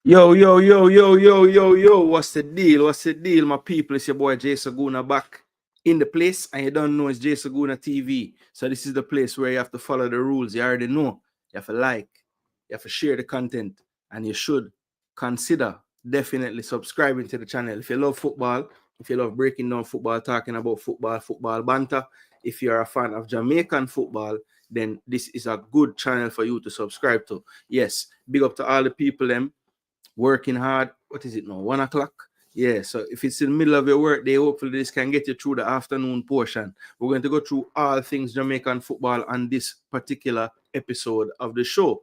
Yo, what's the deal? What's the deal, my people? It's your boy Jay Saguna back in the place, and you don't know it's Gooner TV. So this is the place where you have to follow the rules. You already know. You have to like, you have to share the content, and you should consider definitely subscribing to the channel. If you love football, if you love breaking down football, talking about football banter, if you're a fan of Jamaican football, then this is a good channel for you to subscribe to. Yes, big up to all the people them working hard. What is it now? 1 o'clock? Yeah, so if it's in the middle of your work day, hopefully this can get you through the afternoon portion. We're going to go through all things Jamaican football on this particular episode of the show.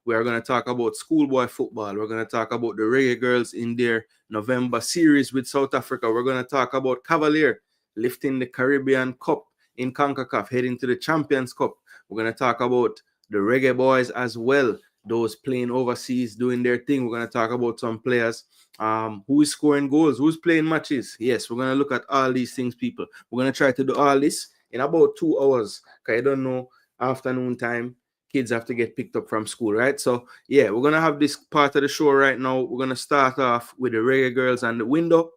We are going to talk about schoolboy football. We're going to talk about the Reggae Girlz in their November series with South Africa. We're going to talk about Cavalier lifting the Caribbean Cup in CONCACAF, heading to the Champions Cup. We're going to talk about the Reggae Boyz as well, those playing overseas, doing their thing. We're going to talk about some players who is scoring goals, who's playing matches. Yes, we're going to look at all these things, people. We're going to try to do all this in about 2 hours, because I don't know, afternoon time, kids have to get picked up from school, right? So, yeah, we're going to have this part of the show right now. We're going to start off with the Reggae Girlz and the window.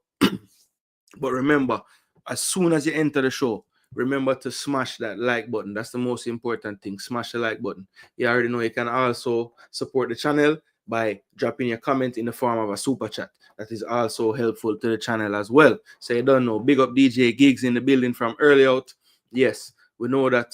But remember, as soon as you enter the show, remember to smash that like button. That's the most important thing. Smash the like button. You already know you can also support the channel by dropping your comment in the form of a super chat. That is also helpful to the channel as well. So you don't know. Big up DJ Gigs in the building from early out. Yes, we know that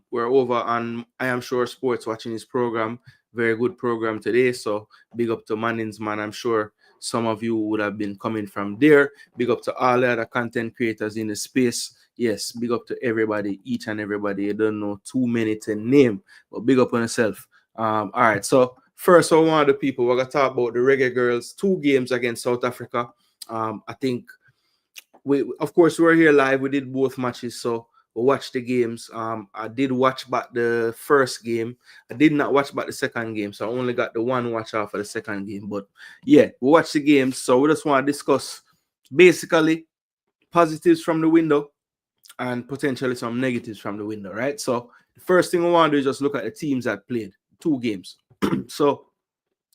we're over on I Am Sure Sports watching this program. Very good program today. So big up to Mannings, man. I'm sure some of you would have been coming from there. Big up to all the other content creators in the space. Yes, big up to everybody, each and everybody. You don't know too many to name, but big up on yourself. All right, so first, one of the people, we're going to talk about the Reggae Girlz, 2 games against South Africa. I think, of course, we're here live. We did both matches, so we watched the games. I did watch back the first game. I did not watch back the second game, so I only got the one watch off of the second game. But yeah, we watched the games, so we just want to discuss basically positives from the window and potentially some negatives from the window, right? So the first thing we want to do is just look at the teams that played 2 games. So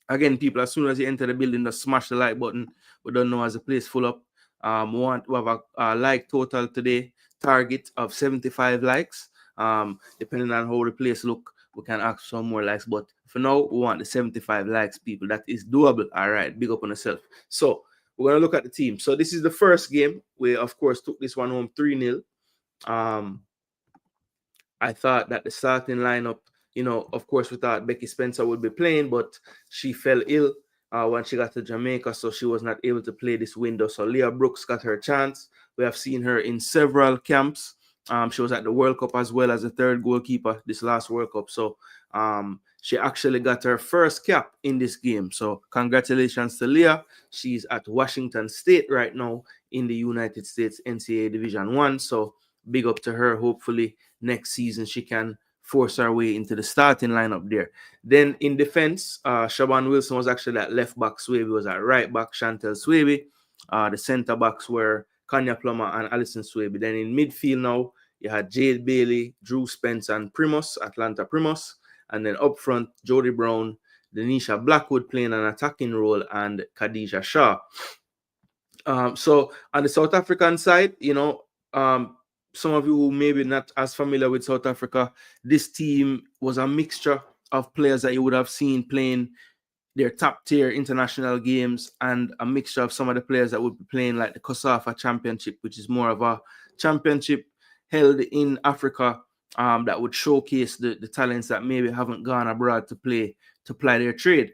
again, people, as soon as you enter the building, just smash the like button. We don't know as the place full up. We have a like total today target of 75 likes. Depending on how the place look, we can ask for some more likes. But for now, we want the 75 likes, people. That is doable. All right, big up on yourself. So we're going to look at the team. So this is the first game. We, of course, took this one home 3-0. I thought that the starting lineup, of course, we thought Becky Spencer would be playing, but she fell ill when she got to Jamaica, so she was not able to play this window. So Leah Brooks got her chance. We have seen her in several camps. She was at the World Cup as well as the 3rd goalkeeper this last World Cup. So she actually got her first cap in this game. So congratulations to Leah. She's at Washington State right now in the United States NCAA Division 1. So big up to her. Hopefully next season she can force her way into the starting lineup there. Then in defense, Shaban Wilson was actually at left back. Swaby was at right back. Chantel Swaby. The center backs were Kanya Plummer and Alison Swaby. Then in midfield now, you had Jade Bailey, Drew Spence, and Primus, Atlanta Primus. And then up front, Jody Brown, Denisha Blackwood playing an attacking role, and Khadijah Shaw. So on the South African side, some of you who maybe not as familiar with South Africa, this team was a mixture of players that you would have seen playing their top tier international games, and a mixture of some of the players that would be playing like the COSAFA Championship, which is more of a championship held in Africa that would showcase the talents that maybe haven't gone abroad to ply their trade.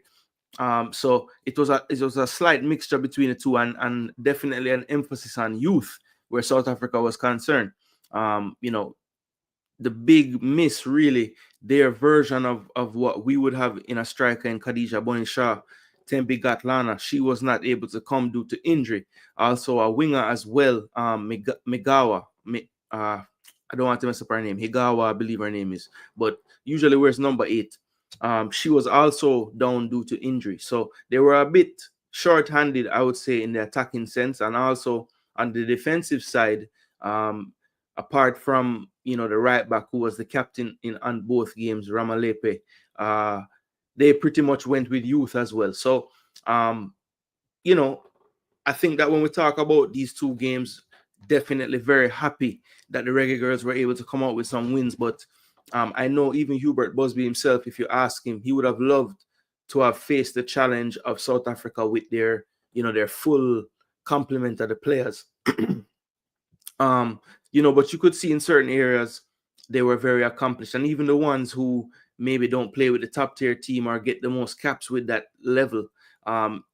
So it was a slight mixture between the two, and definitely an emphasis on youth where South Africa was concerned. The big miss, really, their version of what we would have in a striker in Khadijah Bonnie Shaw, Tempe Gatlana, she was not able to come due to injury. Also a winger as well, Migawa. I don't want to mess up her name. Higawa, I believe her name is, but usually wears number 8. She was also down due to injury. So they were a bit short-handed, I would say, in the attacking sense, and also on the defensive side, apart from the right back who was the captain on both games, Ramalepe, they pretty much went with youth as well. So You know, I think that when we talk about these two games, definitely very happy that the Reggae Girlz were able to come out with some wins. But I know even Hubert Busby himself, if you ask him, he would have loved to have faced the challenge of South Africa with their, their full complement of the players. But you could see in certain areas they were very accomplished, and even the ones who maybe don't play with the top tier team or get the most caps with that level,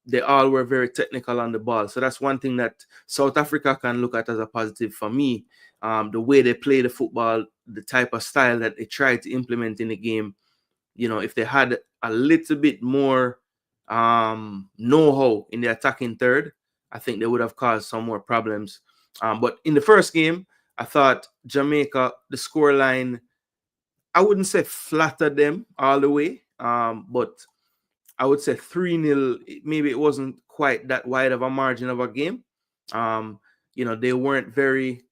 they all were very technical on the ball. So that's one thing that South Africa can look at as a positive for me. The way they play the football, the type of style that they try to implement in the game. If they had a little bit more know-how in the attacking third, I think they would have caused some more problems. But in the first game, I thought Jamaica, the scoreline, I wouldn't say flattered them all the way, but I would say 3-0, maybe it wasn't quite that wide of a margin of a game. They weren't very,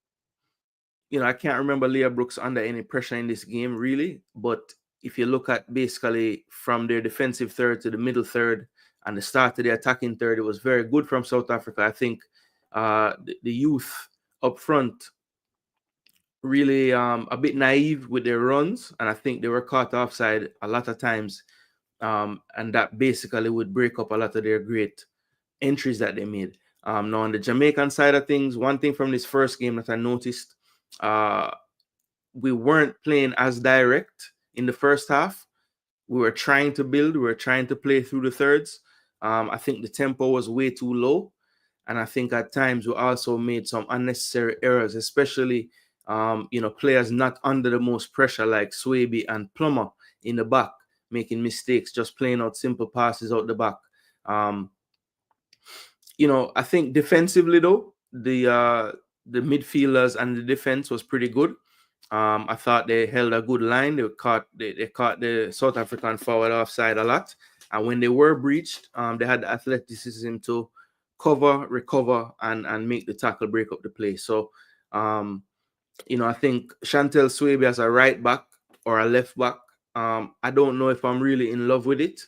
I can't remember Leah Brooks under any pressure in this game, really. But if you look at basically from their defensive third to the middle third and the start of the attacking third, it was very good from South Africa. I think the youth up front really a bit naive with their runs, and I think they were caught offside a lot of times, and that basically would break up a lot of their great entries that they made. Now on the Jamaican side of things, one thing from this first game that I noticed, we weren't playing as direct in the first half. We were trying to build, we were trying to play through the thirds. I think the tempo was way too low, and I think at times we also made some unnecessary errors, especially players not under the most pressure like Swaby and Plummer in the back, making mistakes, just playing out simple passes out the back. I think defensively though, the midfielders and the defense was pretty good. I thought they held a good line. They caught the South African forward offside a lot, and when they were breached, they had the athleticism to cover, recover, and make the tackle, break up the play. So, I think Chantel Swaby as a right back or a left back, I don't know if I'm really in love with it.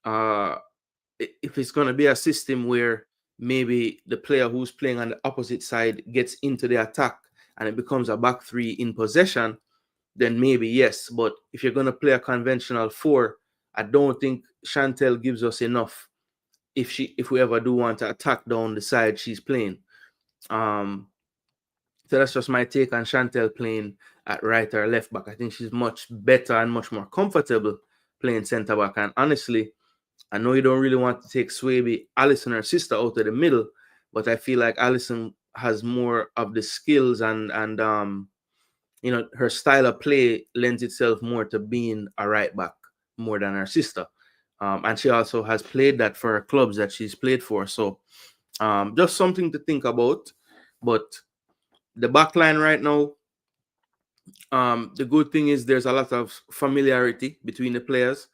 If it's going to be a system where maybe the player who's playing on the opposite side gets into the attack and it becomes a back three in possession, then maybe yes. But if you're going to play a conventional 4, I don't think Chantel gives us enough if we ever do want to attack down the side she's playing. So that's just my take on Chantel playing at right or left back. I think she's much better and much more comfortable playing centre back. And honestly, I know you don't really want to take Swaby, Alison, her sister, out of the middle, but I feel like Alison has more of the skills and her style of play lends itself more to being a right back more than her sister. And she also has played that for her clubs that she's played for. So just something to think about. But the back line right now, the good thing is there's a lot of familiarity between the players.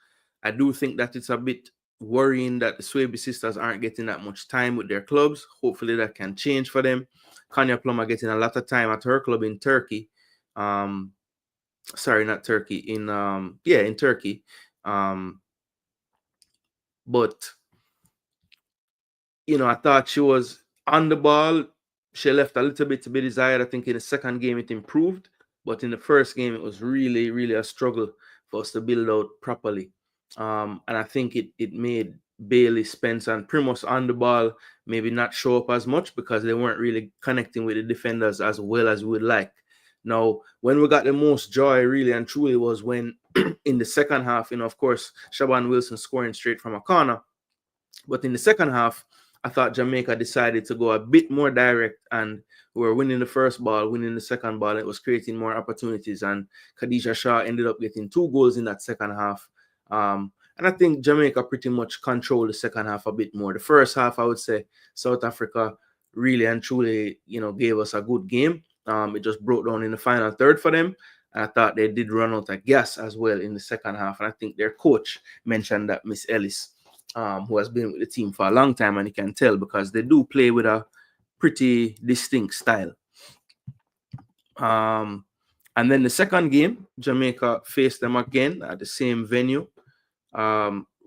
I do think that it's a bit worrying that the Swaby sisters aren't getting that much time with their clubs. Hopefully that can change for them. Kanya Plummer getting a lot of time at her club in Turkey. Sorry, not Turkey. In Turkey. But I thought she was on the ball. She left a little bit to be desired. I think in the second game it improved, but in the first game it was really, really a struggle for us to build out properly. And I think it made Bailey, Spence, and Primus on the ball maybe not show up as much because they weren't really connecting with the defenders as well as we would like. Now, when we got the most joy really and truly was when in the second half, of course, Shaban Wilson scoring straight from a corner. But in the second half, I thought Jamaica decided to go a bit more direct, and we were winning the first ball, winning the second ball. It was creating more opportunities, and Khadija Shah ended up getting 2 goals in that second half. And I think Jamaica pretty much controlled the second half a bit more. The first half, I would say, South Africa really and truly, gave us a good game. It just broke down in the final third for them. And I thought they did run out of gas as well in the second half. And I think their coach mentioned that, Miss Ellis, who has been with the team for a long time, and you can tell because they do play with a pretty distinct style. And then the second game, Jamaica faced them again at the same venue.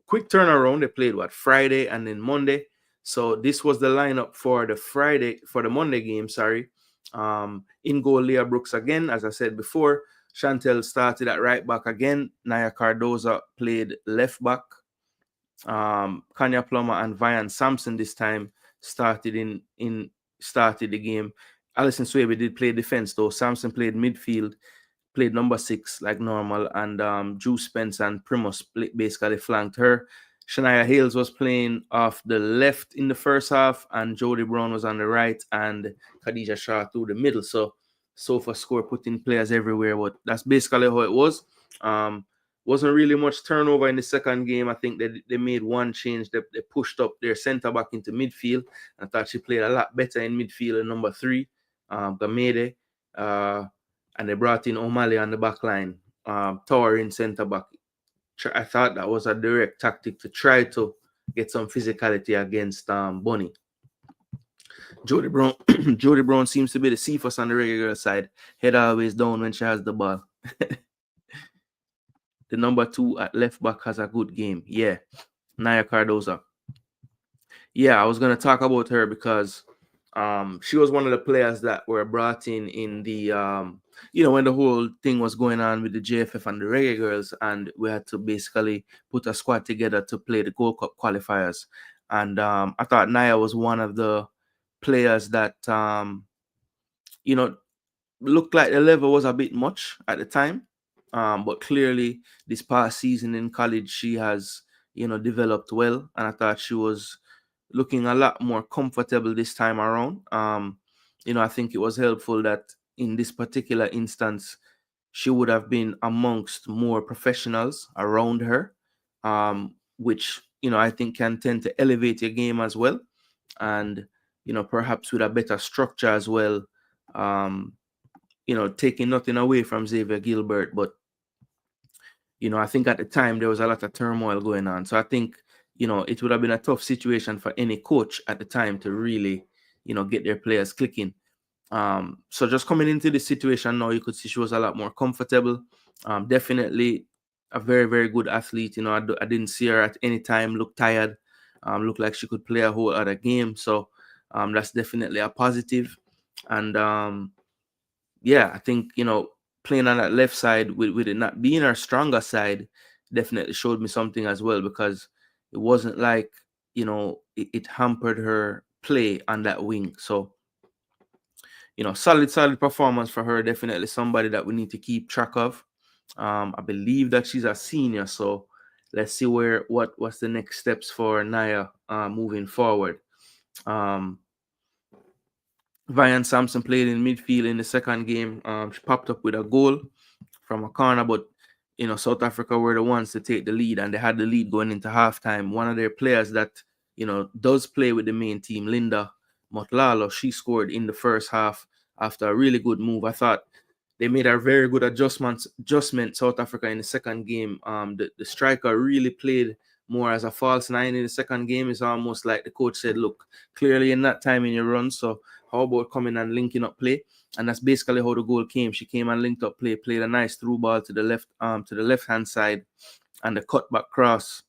quick turnaround. They played Friday and then Monday. So this was the lineup for the Monday game. Sorry. In goal, Leah Brooks again, as I said before. Chantel started at right back again. Naya Cardoza played left back. Kanya Plummer and Vian Sampson this time started the game. Alison Swaby did play defense though. Sampson played midfield, played number 6 like normal, and Drew Spence and Primus basically flanked her. Shania Hales was playing off the left in the first half, and Jody Brown was on the right, and Khadija Shah through the middle. So Sofa score putting players everywhere, but that's basically how it was. Wasn't really much turnover in the second game. I think they made one change. They pushed up their centre back into midfield. I thought she played a lot better in midfield than number 3, Gamede. And they brought in O'Malley on the back line, towering centre back. I thought that was a direct tactic to try to get some physicality against Bunny. Jody Brown Jody Brown seems to be the Cephas on the Reggae Girl side. Head always down when she has the ball. The number 2 at left back has a good game. Yeah. Naya Cardoza. Yeah, I was going to talk about her because she was one of the players that were brought in the when the whole thing was going on with the JFF and the Reggae Girls, and we had to basically put a squad together to play the Gold Cup qualifiers. And I thought Naya was one of the players that looked like the level was a bit much at the time, but clearly this past season in college she has developed well, and I thought she was looking a lot more comfortable this time around. I think it was helpful that in this particular instance she would have been amongst more professionals around her, which I think can tend to elevate your game as well, and perhaps with a better structure as well. Taking nothing away from Xavier Gilbert, but I think at the time there was a lot of turmoil going on. So I think it would have been a tough situation for any coach at the time to really get their players clicking. So just coming into this situation now, you could see she was a lot more comfortable. Definitely a very, very good athlete. I didn't see her at any time look tired. Looked like she could play a whole other game. So that's definitely a positive. And I think playing on that left side with it not being our stronger side definitely showed me something as well, because it wasn't like it hampered her play on that wing. So solid performance for her. Definitely somebody that we need to keep track of. I believe that she's a senior, so let's see what's the next steps for Naya moving forward. Vian Sampson played in midfield in the second game. She popped up with a goal from a corner, but South Africa were the ones to take the lead, and they had the lead going into halftime. One of their players that does play with the main team, Linda Motlalo, she scored in the first half after a really good move. I thought they made a very good adjustment South Africa in the second game. The striker really played more as a false 9 in the second game. It's almost like the coach said, look, clearly in that time in your run, so how about coming and linking up play? And that's basically how the goal came. She came and linked up play, played a nice through ball to the left hand side, and the cutback cross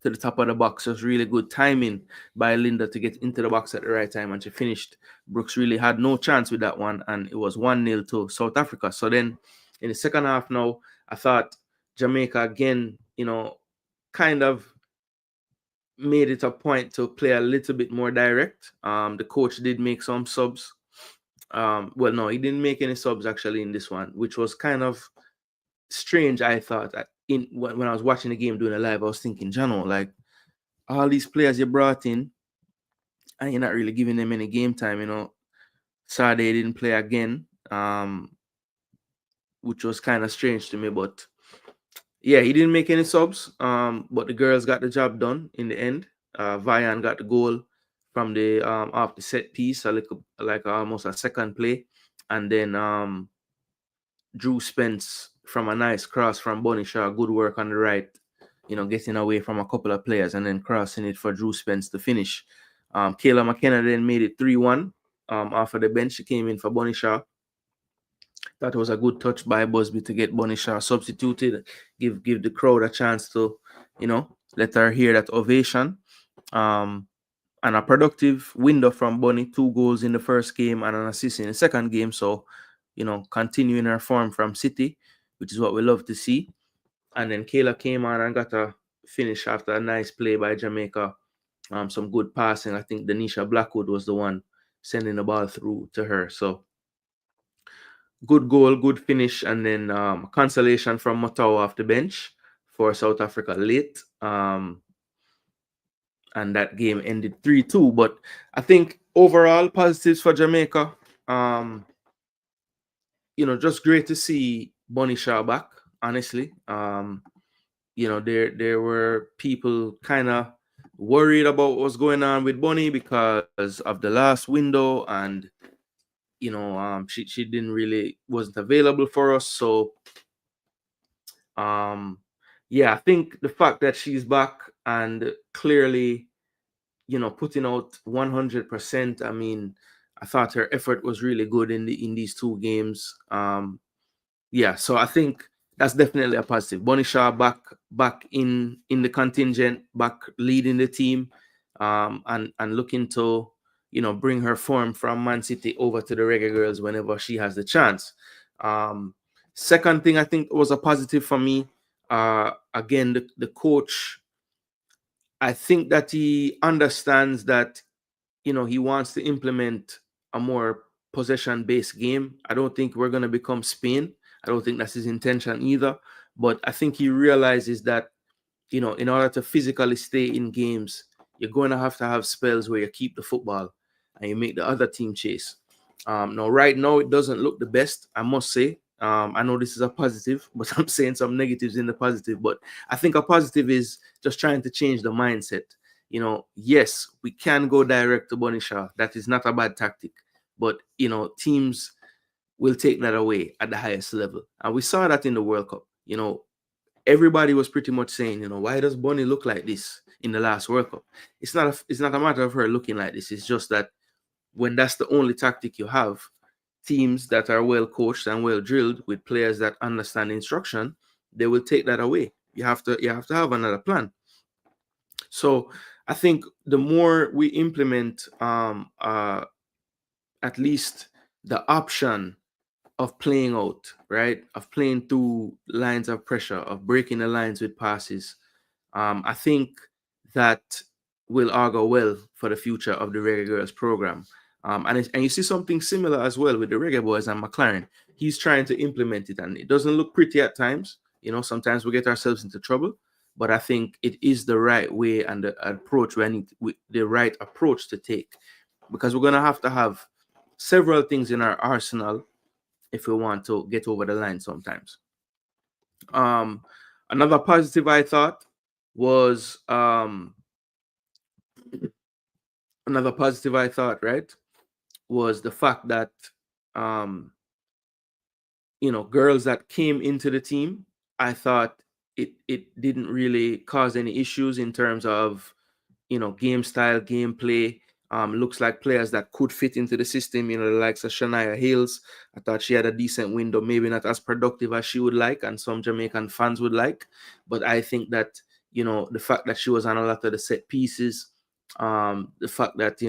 to the top of the box was really good timing by Linda to get into the box at the right time, and she finished. Brooks really had no chance with that one, and it was 1-0 to South Africa. So then in the second half now, I thought Jamaica again, kind of made it a point to play a little bit more direct. The coach did make some subs. Well, no, he didn't make any subs actually in this one, which was kind of strange. I thought when I was watching the game doing a live, I was thinking, Jano, like all these players you brought in, and you're not really giving them any game time. Saturday didn't play again, which was kind of strange to me, but yeah, he didn't make any subs, but the girls got the job done in the end. Vian got the goal from the off the set piece, like almost a second play, and then Drew Spence from a nice cross from Bonnie Shaw, good work on the right, getting away from a couple of players and then crossing it for Drew Spence to finish. Kayla McKenna then made it 3-1 off of the bench. She came in for Bonnie Shaw. That was a good touch by Busby to get Bonnie Shaw substituted, give the crowd a chance to, let her hear that ovation. And a productive window from Bunny, 2 goals in the first game and an assist in the second game. So, continuing her form from City, which is what we love to see. And then Kayla came on and got a finish after a nice play by Jamaica. Some good passing. I think Denisha Blackwood was the one sending the ball through to her. So good goal, good finish, and then consolation from Motau off the bench for South Africa late. And that game ended 3-2. But I think overall positives for Jamaica. Just great to see Bunny Shaw back, honestly. There were people kind of worried about what was going on with Bunny because of the last window, and she didn't really wasn't available for us. So I think the fact that she's back and clearly putting out 100%. I mean, I thought her effort was really good in these 2 games. So I think that's definitely a positive. Bunny Shaw back in the contingent, back leading the team, and looking to bring her form from Man City over to the Reggae Girlz whenever she has the chance. Second thing I think was a positive for me. Again, the coach. I think that he understands that he wants to implement a more possession-based game. I don't think we're going to become Spain. I don't think that's his intention either. But I think he realizes that, in order to physically stay in games, you're going to have spells where you keep the football and you make the other team chase. Right now, it doesn't look the best, I must say. I know this is a positive, but I'm saying some negatives in the positive. But I think a positive is just trying to change the mindset. Yes, we can go direct to Bunny Shaw. That is not a bad tactic. But, teams will take that away at the highest level. And we saw that in the World Cup. Everybody was pretty much saying, why does Bunny look like this in the last World Cup? It's not a matter of her looking like this. It's just that when that's the only tactic you have, teams that are well coached and well drilled with players that understand instruction, they will take that away. You have to have another plan. So I think the more we implement at least the option of playing out, right, of playing through lines of pressure, of breaking the lines with passes, I think that will augur well for the future of the Reggae Girlz program. And you see something similar as well with the Reggae Boyz and McLaren. He's trying to implement it, and it doesn't look pretty at times. Sometimes we get ourselves into trouble, but I think it is the right way and the approach the right approach to take, because we're going to have several things in our arsenal if we want to get over the line sometimes. Another positive I thought was was the fact that girls that came into the team, I thought it didn't really cause any issues in terms of game style, gameplay. Looks like players that could fit into the system, the likes of Shania Hills. I thought she had a decent window, maybe not as productive as she would like and some Jamaican fans would like. But I think that, the fact that she was on a lot of the set pieces, the fact that,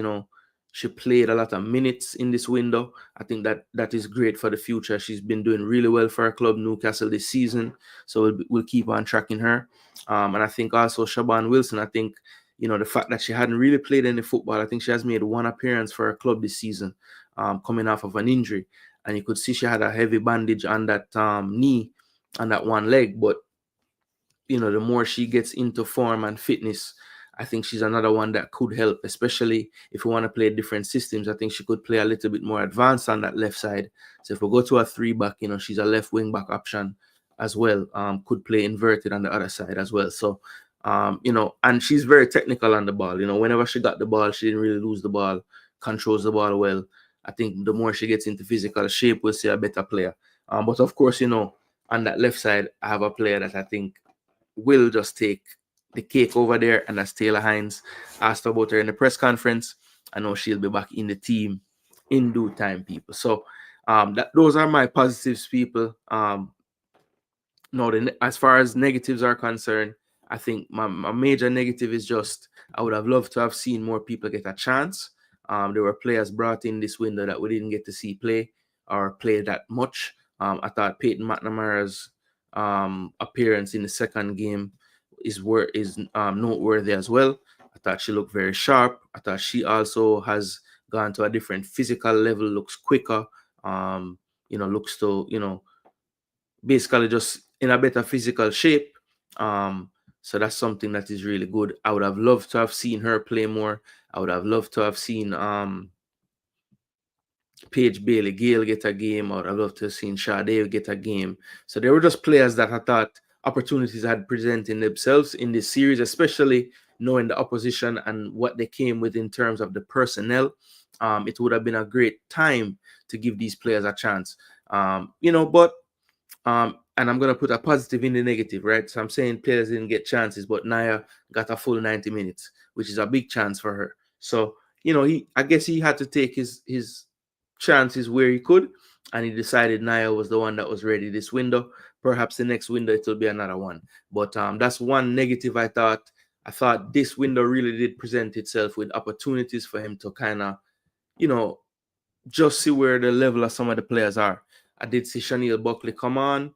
she played a lot of minutes in this window, I think that is great for the future. She's been doing really well for her club, Newcastle, this season. So we'll keep on tracking her. And I think also Siobhan Wilson, I think, the fact that she hadn't really played any football, I think she has made 1 appearance for her club this season, coming off of an injury. And you could see she had a heavy bandage on that knee and that one leg. But, the more she gets into form and fitness, I think she's another one that could help, especially if we want to play different systems. I think she could play a little bit more advanced on that left side. So if we go to a 3-back, she's a left wing back option as well. Could play inverted on the other side as well. So, and she's very technical on the ball. Whenever she got the ball, she didn't really lose the ball, controls the ball well. I think the more she gets into physical shape, we'll see a better player. But of course, on that left side, I have a player that I think will just take the cake over there, and that's Taylor Hines. Asked about her in the press conference. I know she'll be back in the team in due time, people. So those are my positives, people. As far as negatives are concerned, I think my major negative is just I would have loved to have seen more people get a chance. There were players brought in this window that we didn't get to see play or play that much. I thought Peyton McNamara's appearance in the second game is noteworthy as well. I thought she looked very sharp. I thought she also has gone to a different physical level, looks quicker, looks to, basically just in a better physical shape. So that's something that is really good. I would have loved to have seen her play more. I would have loved to have seen Paige Bailey Gale get a game. I would have loved to have seen Sade get a game. So they were just players that I thought opportunities had presented themselves in this series, especially knowing the opposition and what they came with in terms of the personnel. It would have been a great time to give these players a chance. And I'm gonna put a positive in the negative, right? So I'm saying players didn't get chances, but Naya got a full 90 minutes, which is a big chance for her. So I guess he had to take his chances where he could, and he decided Naya was the one that was ready this window. Perhaps the next window it will be another one. But that's one negative. I thought this window really did present itself with opportunities for him to kind of, just see where the level of some of the players are. I did see Chanel Buckley come on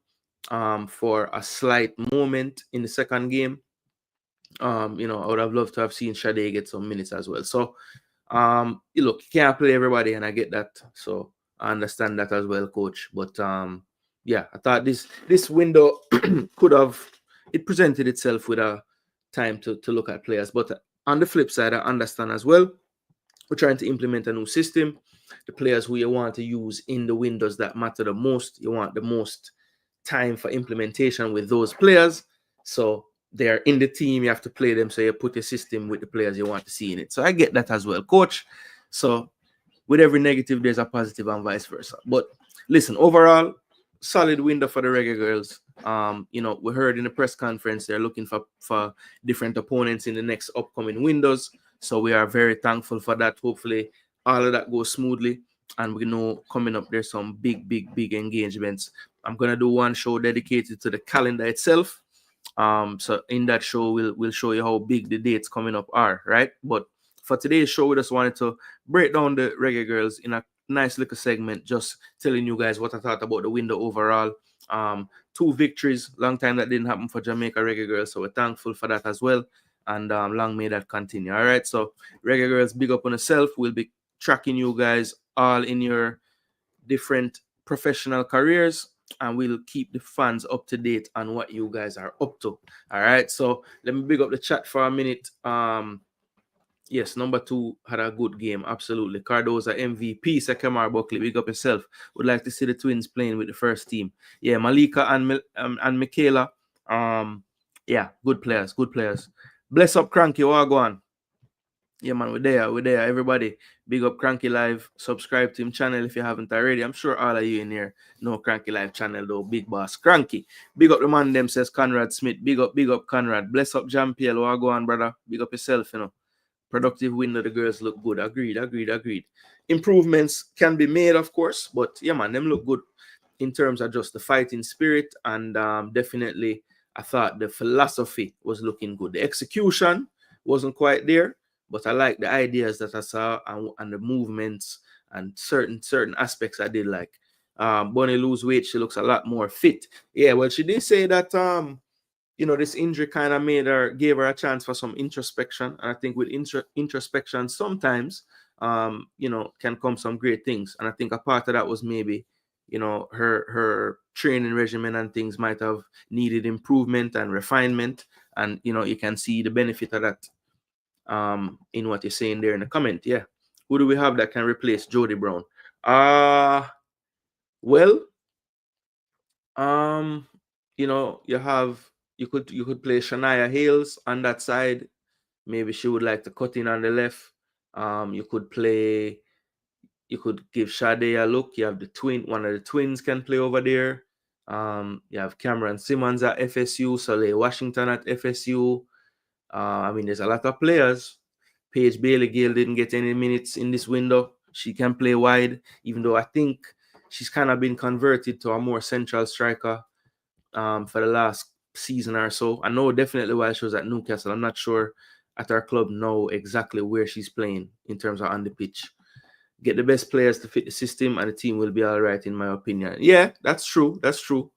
for a slight moment in the second game. I would have loved to have seen Sade get some minutes as well. So, you can't play everybody, and I get that. So I understand that as well, coach. But yeah, I thought this window it presented itself with a time to look at players. But on the flip side, I understand as well. We're trying to implement a new system. The players who you want to use in the windows that matter the most, you want the most time for implementation with those players. So they're in the team, you have to play them. So you put a system with the players you want to see in it. So I get that as well, coach. So with every negative, there's a positive and vice versa. But listen, overall, solid window for the Reggae Girlz. We heard in the press conference they're looking for different opponents in the next upcoming windows. So we are very thankful for that. Hopefully all of that goes smoothly. And we know coming up there's some big engagements. I'm gonna do one show dedicated to the calendar itself. So in that show we'll show you how big the dates coming up are, right? But for today's show, we just wanted to break down the Reggae Girlz in a nice little segment, just telling you guys what I thought about the window overall. 2 victories, long time that didn't happen for Jamaica Reggae Girlz, so we're thankful for that as well. And long may that continue. All right, so Reggae Girlz, big up on yourself. We'll be tracking you guys all in your different professional careers, and we'll keep the fans up to date on what you guys are up to. All right, so let me big up the chat for a minute. Yes, number 2 had a good game. Absolutely. Cardoza MVP. Sekemar Buckley, big up yourself. Would like to see the twins playing with the first team. Yeah, Malika and Michaela. Yeah, good players. Bless up Cranky. Wagwan. Yeah, man, we're there. Everybody, big up Cranky Live. Subscribe to him channel if you haven't already. I'm sure all of you in here know Cranky Live channel though. Big boss Cranky. Big up the man them, says Conrad Smith. Big up Conrad. Bless up Jean-Pierre. Wagwan, brother. Big up yourself, Productive window, the girls look good. Agreed. Improvements can be made, of course, but yeah, man, them look good in terms of just the fighting spirit, and definitely I thought the philosophy was looking good. The execution wasn't quite there, but I like the ideas that I saw and the movements and certain aspects I did like. Bonnie lose weight, she looks a lot more fit. Yeah, well, she did say that this injury kind of gave her a chance for some introspection. And I think with introspection, sometimes, can come some great things. And I think a part of that was maybe, her training regimen and things might have needed improvement and refinement. And, you can see the benefit of that in what you're saying there in the comment. Yeah. Who do we have that can replace Jody Brown? You could play Shania Hales on that side. Maybe she would like to cut in on the left. You could give Sade a look. You have one of the twins can play over there. You have Cameron Simmons at FSU, Soleil Washington at FSU. There's a lot of players. Paige Bailey Gale didn't get any minutes in this window. She can play wide, even though I think she's kind of been converted to a more central striker for the last season or so. I know definitely while she was at Newcastle. I'm not sure at our club now exactly where she's playing in terms of on the pitch. Get the best players to fit the system, and the team will be all right, in my opinion. Yeah, that's true. That's true.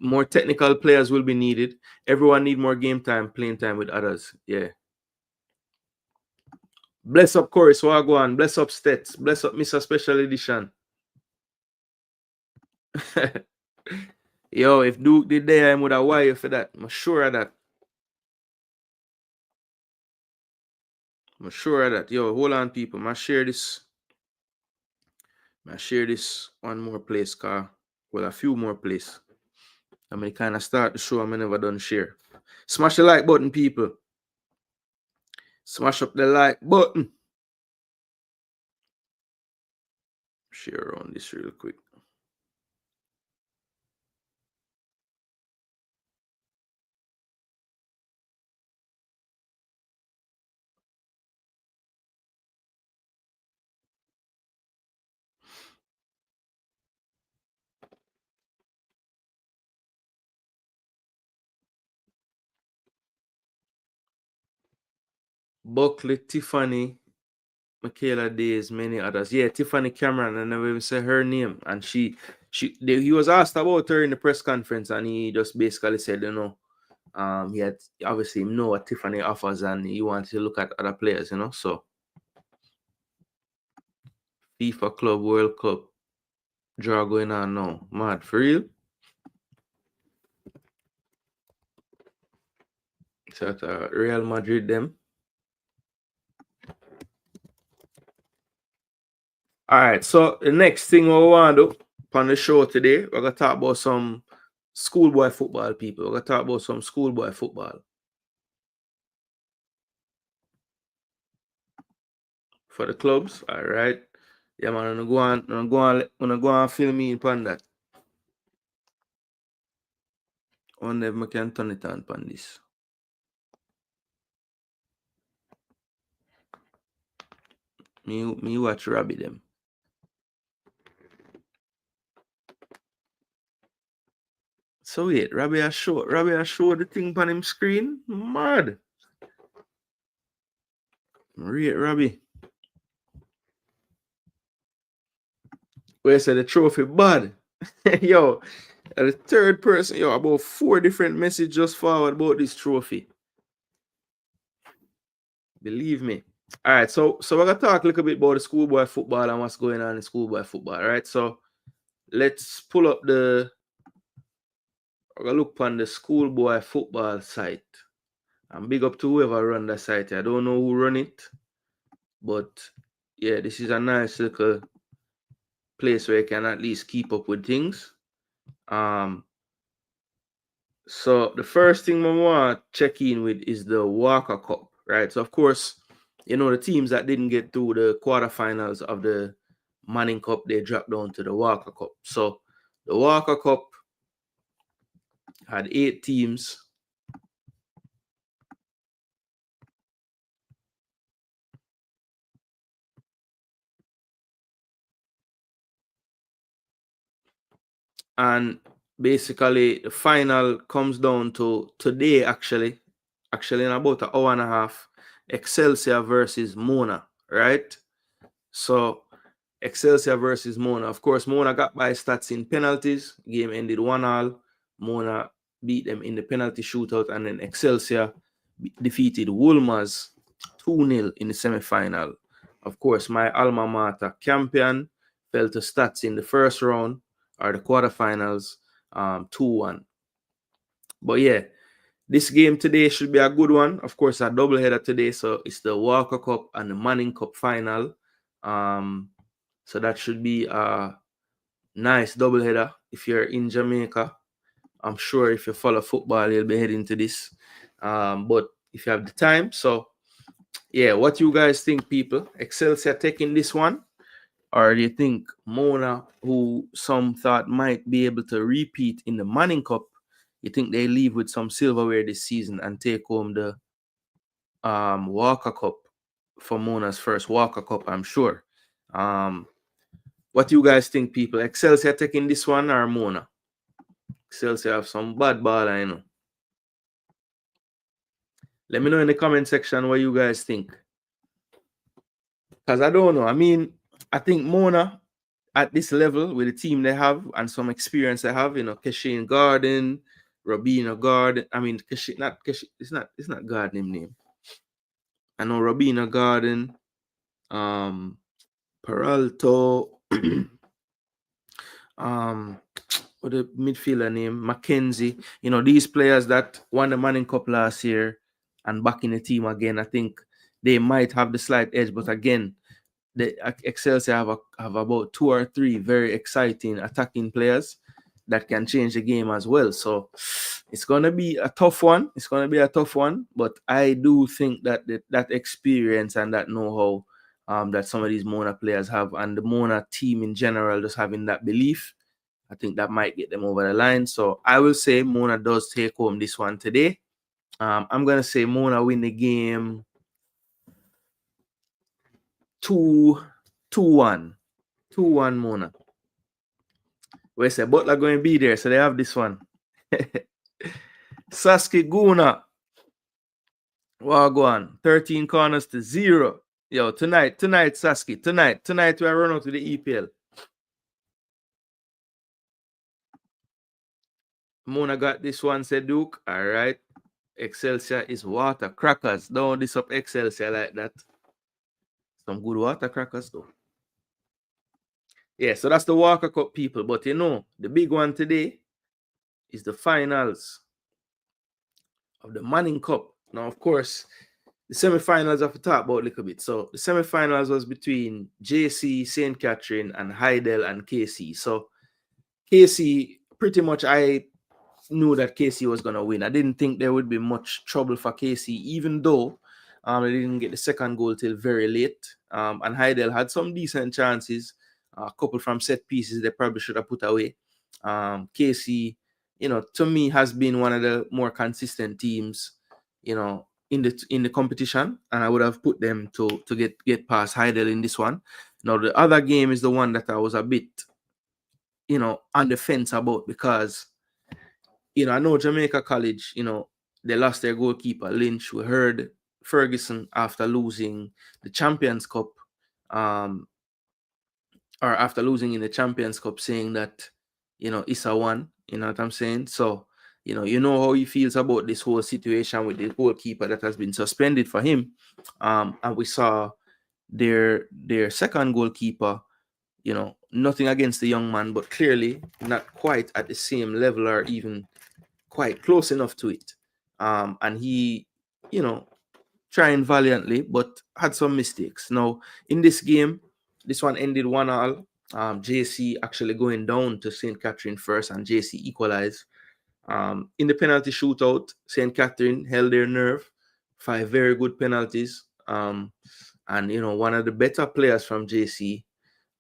More technical players will be needed. Everyone need more game time, playing time with others. Yeah. Bless up Chorus, Wagwan. Bless up Stets. Bless up Mr. Special Edition. Yo, if Duke did there, I would have wire for that. I'm sure of that. I'm sure of that. Yo, hold on, people. I share this. I share this one more place, car. Well, a few more places. I mean, kind of start the show. I'm never done share. Smash the like button, people. Smash up the like button. Share on this real quick. Buckley, Tiffany, Michaela Days, many others. Yeah, Tiffany Cameron. I never even said her name. And he was asked about her in the press conference, and he just basically said, you know, he had obviously know what Tiffany offers, and he wanted to look at other players, you know. So FIFA Club World Cup draw going on now. Mad for real. So Real Madrid them. All right, so the next thing we want to do on the show today, we're gonna talk about some schoolboy football, people. We're gonna talk about some schoolboy football for the clubs. All right, yeah, man. I'm gonna go on film me upon that. Wonder if I can turn it on upon this. Me watch Robbie them. So wait, Robbie has show the thing on him screen. Mad. Rate Robbie. Where said the trophy bad. Yo, the third person, yo, about 4 different messages just forward about this trophy. Believe me. All right, so we're gonna talk a little bit about the schoolboy football and what's going on in schoolboy football. All right, so let's pull up we're gonna look on the schoolboy football site. And big up to whoever run the site. I don't know who run it, but yeah, this is a nice little place where you can at least keep up with things. So the first thing we want to check in with is the Walker Cup, right? So of course, you know, the teams that didn't get through the quarterfinals of the Manning Cup, they dropped down to the Walker Cup. So the Walker Cup had 8 teams. And basically the final comes down to today, actually in about an hour and a half, Excelsior versus Mona, right? So Excelsior versus Mona. Of course, Mona got by stats in penalties. Game ended 1-1. Mona beat them in the penalty shootout, and then Excelsior defeated Wolmer's 2-0 in the semi-final. Of course, my alma mater, Campion, fell to stats in the first round, or the quarterfinals, 2-1. But yeah, this game today should be a good one. Of course, a doubleheader today, so it's the Walker Cup and the Manning Cup final. So that should be a nice doubleheader if you're in Jamaica. I'm sure if you follow football, you'll be heading to this. But if you have the time, so yeah, what you guys think, people? Excelsior taking this one? Or do you think Mona, who some thought might be able to repeat in the Manning Cup, you think they leave with some silverware this season and take home the Walker Cup for Mona's first Walker Cup, I'm sure. What do you guys think, people? Excelsior taking this one or Mona? Excelsior have some bad ball, I know. Let me know in the comment section what you guys think. Because I don't know. I mean, I think Mona at this level with the team they have and some experience they have, Keshane Garden, Robina Garden. I mean, it's not Garden name. I know Robina Garden, Peralto, what the midfielder name, Mackenzie. These players that won the Manning Cup last year and back in the team again. I think they might have the slight edge, but again, the Excelsior have about 2 or 3 very exciting attacking players that can change the game as well. So it's gonna be a tough one. But I do think that that experience and that know-how that some of these Mona players have, and the Mona team in general just having that belief, I think that might get them over the line. So I will say Mona does take home this one today. I'm gonna say Mona win the game 2-1. 2-1 Mona. We say Butler going to be there, so they have this one. Saski Gooner. Wagwan. 13 corners to 0. Yo, tonight, Saski. Tonight we are run out to the EPL. Mona got this one, said Duke. All right. Excelsior is water crackers. Don't diss up Excelsior like that. Some good water crackers, though. Yeah, so that's the Walker Cup, people. But the big one today is the finals of the Manning Cup. Now, of course, the semi-finals I have to talk about a little bit. So the semi-finals was between JC, St. Catherine, and Heidel and KC. So KC, pretty much I knew that KC was going to win. I didn't think there would be much trouble for KC, even though they didn't get the second goal till very late. And Heidel had some decent chances. A couple from set pieces they probably should have put away. KC, to me, has been one of the more consistent teams, in the competition, and I would have put them to get past Heidel in this one. Now the other game is the one that I was a bit, on the fence about, because I know Jamaica College, they lost their goalkeeper Lynch. We heard Ferguson after losing the Champions Cup, or after losing in the Champions Cup, saying that ISSA won. You know what I'm saying? So you know how he feels about this whole situation with the goalkeeper that has been suspended for him. And we saw their second goalkeeper, nothing against the young man, but clearly not quite at the same level or even quite close enough to it. And he, trying valiantly, but had some mistakes. Now, in this game, this one ended 1-1. JC actually going down to St. Catherine first, and JC equalized. In the penalty shootout, St. Catherine held their nerve. 5 very good penalties. And one of the better players from JC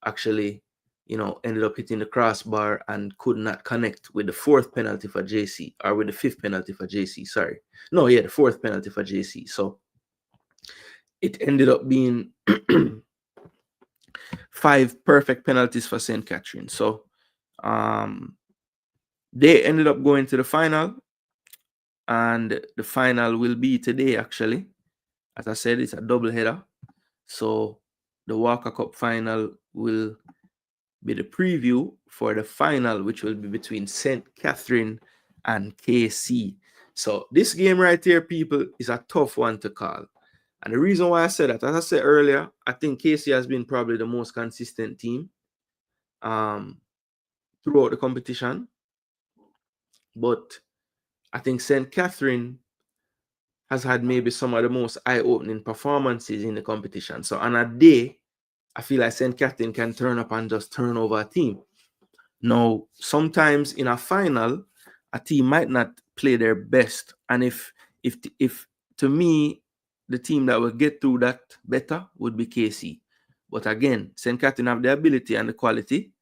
actually, ended up hitting the crossbar and could not connect with the 4th penalty for JC, or with the 5th penalty for JC. Sorry. No, yeah, the 4th penalty for JC. So it ended up being 5 perfect penalties for St. Catherine. So they ended up going to the final, and the final will be today, actually. As I said, it's a double header. So the Walker Cup final will be the preview for the final, which will be between St. Catherine and KC. So this game right here, people, is a tough one to call. And the reason why I said that, as I said earlier, I think KC has been probably the most consistent team throughout the competition. But I think St. Catherine has had maybe some of the most eye-opening performances in the competition. So on a day, I feel like St. Catherine can turn up and just turn over a team. Now, sometimes in a final, a team might not play their best. And if to me, the team that will get through that better would be KC. But again, St. Catherine have the ability and the quality.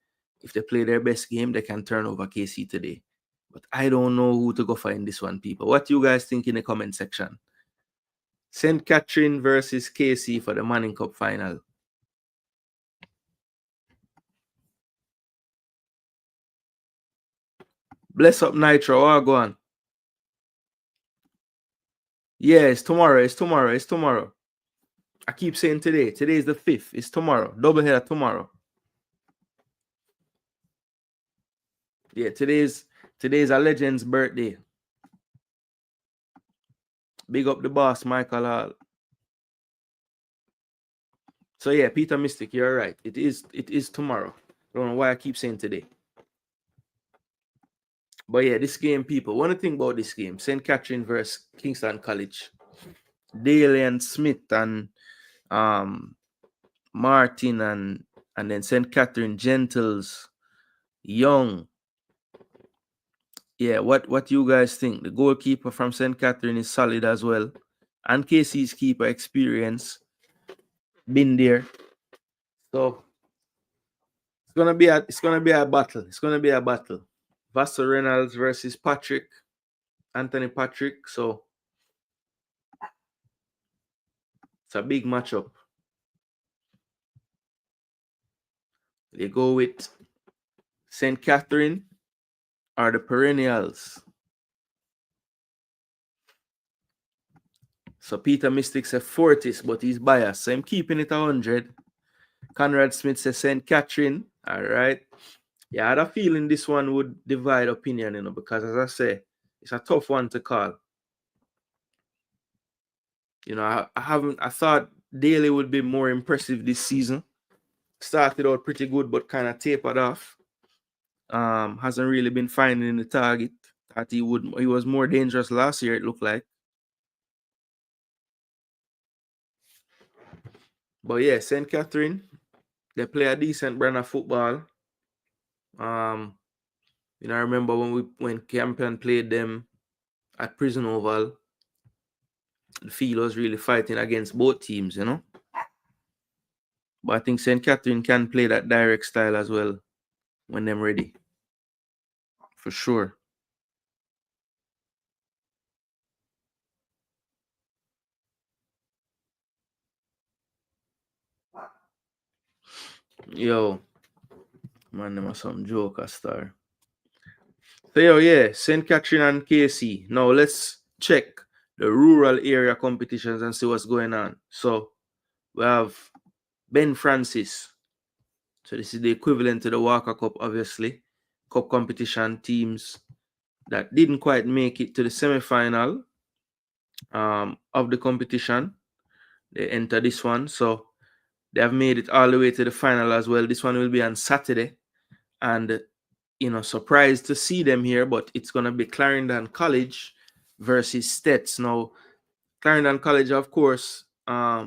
If they play their best game, they can turn over KC today. But I don't know who to go for in this one, people. What do you guys think in the comment section? St. Catherine versus KC for the Manning Cup final. Bless up Nitro. All go on. Yeah, it's tomorrow. It's tomorrow. It's tomorrow. I keep saying today. Today is the 5th. It's tomorrow. Double header tomorrow. Yeah, today's a legend's birthday. Big up the boss, Michael Hall. So yeah, Peter Mystic, you're right. It is tomorrow. I don't know why I keep saying today. But yeah, this game, people, want to think about this game. St. Catherine versus Kingston College. Daly and Smith and Martin and then St. Catherine Gentles, Young. Yeah, what you guys think? The goalkeeper from St. Catherine is solid as well. And KC's keeper experience. Been there. So it's gonna be a battle. It's gonna be a battle. Vassar Reynolds versus Anthony Patrick. So it's a big matchup. They go with St. Catherine or the Perennials. So Peter Mystic says Fortis, but he's biased. So I'm keeping it 100. Conrad Smith says St. Catherine. All right. Yeah, I had a feeling this one would divide opinion, because as I say, it's a tough one to call. I thought Daly would be more impressive this season. Started out pretty good, but kind of tapered off. Hasn't really been finding the target that he was more dangerous last year, it looked like. But yeah, St. Catherine, they play a decent brand of football. I remember when Campion played them at Prison Oval, the field was really fighting against both teams, But I think St. Catherine can play that direct style as well when they're ready. For sure. Yo, man, them are some joker star. So yeah, St. Catherine and KC. Now let's check the rural area competitions and see what's going on. So we have Ben Francis. So this is the equivalent to the Walker Cup, obviously. Cup competition teams that didn't quite make it to the semi-final of the competition. They enter this one. So they have made it all the way to the final as well. This one will be on Saturday. And, surprised to see them here, but it's going to be Clarendon College versus Stets. Now, Clarendon College, of course, a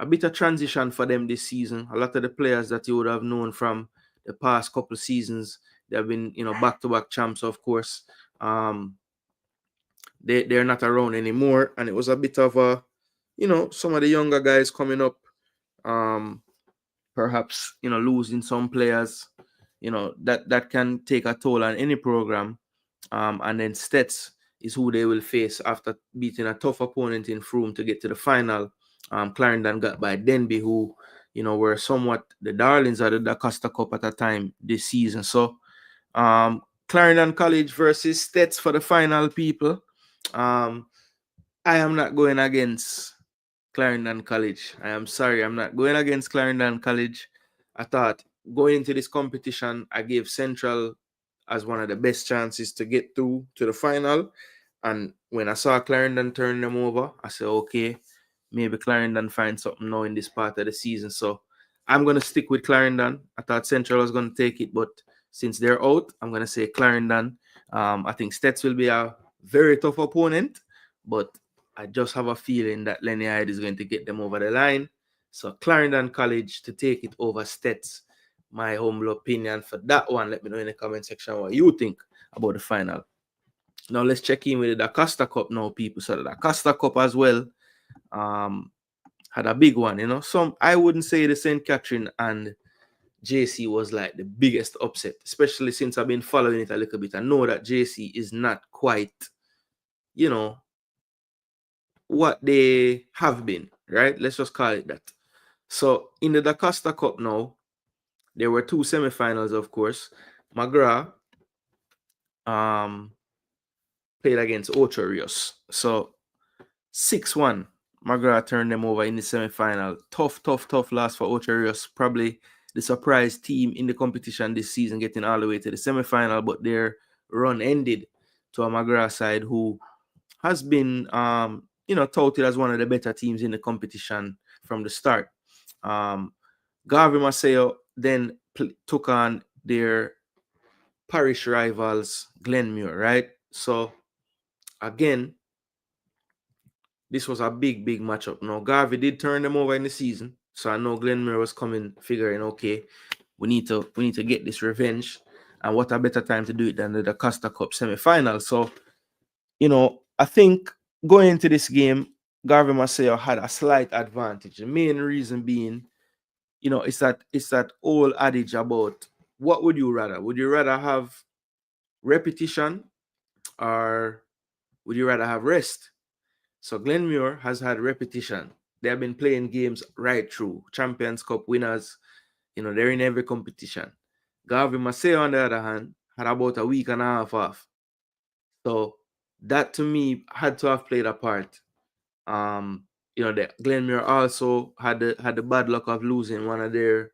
bit of transition for them this season. A lot of the players that you would have known from the past couple of seasons, they have been, back-to-back champs, of course. They're not around anymore. And it was a bit of a, some of the younger guys coming up, perhaps, losing some players, that can take a toll on any program. And then Stets is who they will face after beating a tough opponent in Frome to get to the final. Clarendon got by Denby, who, were somewhat the darlings of the DACOSTA Cup at a time this season. So, Clarendon College versus Stets for the final, people. I am not going against Clarendon College. I am sorry, I'm not going against Clarendon College. I thought going into this competition, I gave Central as one of the best chances to get through to the final. And when I saw Clarendon turn them over, I said, okay, maybe Clarendon finds something now in this part of the season. So I'm going to stick with Clarendon. I thought Central was going to take it, but since they're out, I'm going to say Clarendon. I think Stets will be a very tough opponent, but I just have a feeling that Lenny Hyde is going to get them over the line. So Clarendon College to take it over Stets. My humble opinion for that one. Let me know in the comment section what you think about the final. Now let's check in with the DACOSTA Cup now, people. So the DACOSTA Cup as well had a big one, Some I wouldn't say the St. Catherine and JC was like the biggest upset, especially since I've been following it a little bit. I know that JC is not quite, what they have been, right? Let's just call it that. So in the DACOSTA Cup now, there were two semifinals, of course. McGrath played against Ocho Rios. So 6-1. McGrath turned them over in the semi-final. Tough loss for Ocho Rios. Probably the surprise team in the competition this season, getting all the way to the semi-final, but their run ended to a McGrath side who has been touted as one of the better teams in the competition from the start. Garvey Maceo then took on their parish rivals, Glenmuir, right? So again, this was a big matchup. Now, Garvey did turn them over in the season, so I know Glenmuir was coming, figuring, okay, we need to get this revenge, and what a better time to do it than the DACOSTA Cup semi-final. So, I think going into this game, Garvey Maceo had a slight advantage. The main reason being, it's that old adage about what would you rather? Would you rather have repetition or would you rather have rest? So Glenmuir has had repetition. They have been playing games right through. Champions Cup winners, they're in every competition. Garvey Maceo, on the other hand, had about a week and a half off. So that to me had to have played a part. The Glenmuir also had the bad luck of losing one of their,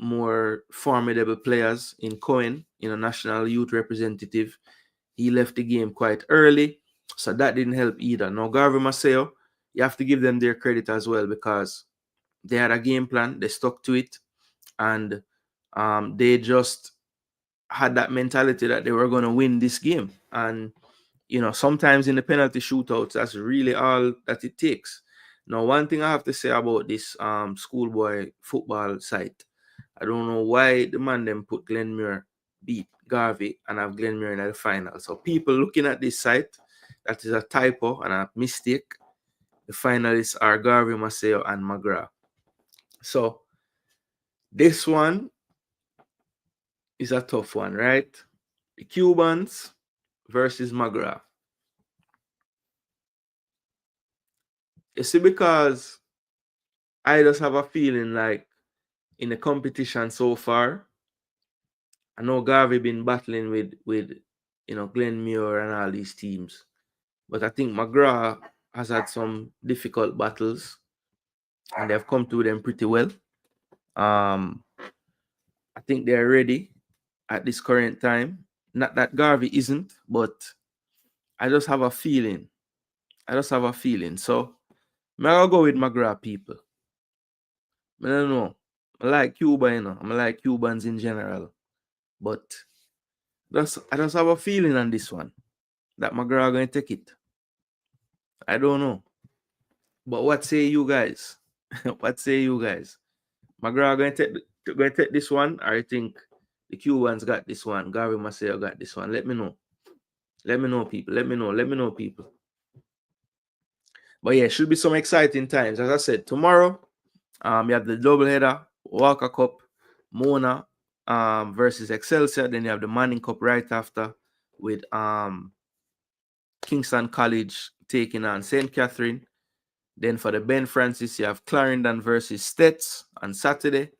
more formidable players in Cohen, national youth representative. He left the game quite early, so that didn't help either. Now, Garvey Maceo, you have to give them their credit as well, because they had a game plan, they stuck to it, and they just had that mentality that they were going to win this game. And sometimes in the penalty shootouts, that's really all that it takes. Now, one thing I have to say about this Schoolboy football site, I don't know why the man them put Glenmuir beat Garvey and have Glenmuir in the final. So people looking at this site, that is a typo and a mistake. The finalists are Garvey, Maceo, and McGrath. So this one is a tough one, right? The Cubans versus McGrath. You see, because I just have a feeling like in the competition so far, I know Garvey been battling with Glenmuir and all these teams, but I think McGrath has had some difficult battles, and they've come through them pretty well. I think they're ready at this current time. Not that Garvey isn't, but I just have a feeling. So I'm gonna go with McGrath, people. I don't know. I like Cuba, I like Cubans in general. But I just have a feeling on this one that McGrath going to take it. I don't know. But what say you guys? What say you guys? McGrath going to take this one, or I think the Cubans got this one. Garvey Maceo got this one. Let me know. Let me know, people. Let me know, people. But yeah, should be some exciting times. As I said, tomorrow, you have the doubleheader, Walker Cup, Mona versus Excelsior. Then you have the Manning Cup right after with Kingston College taking on St. Catherine. Then for the Ben Francis, you have Clarendon versus Stets on Saturday.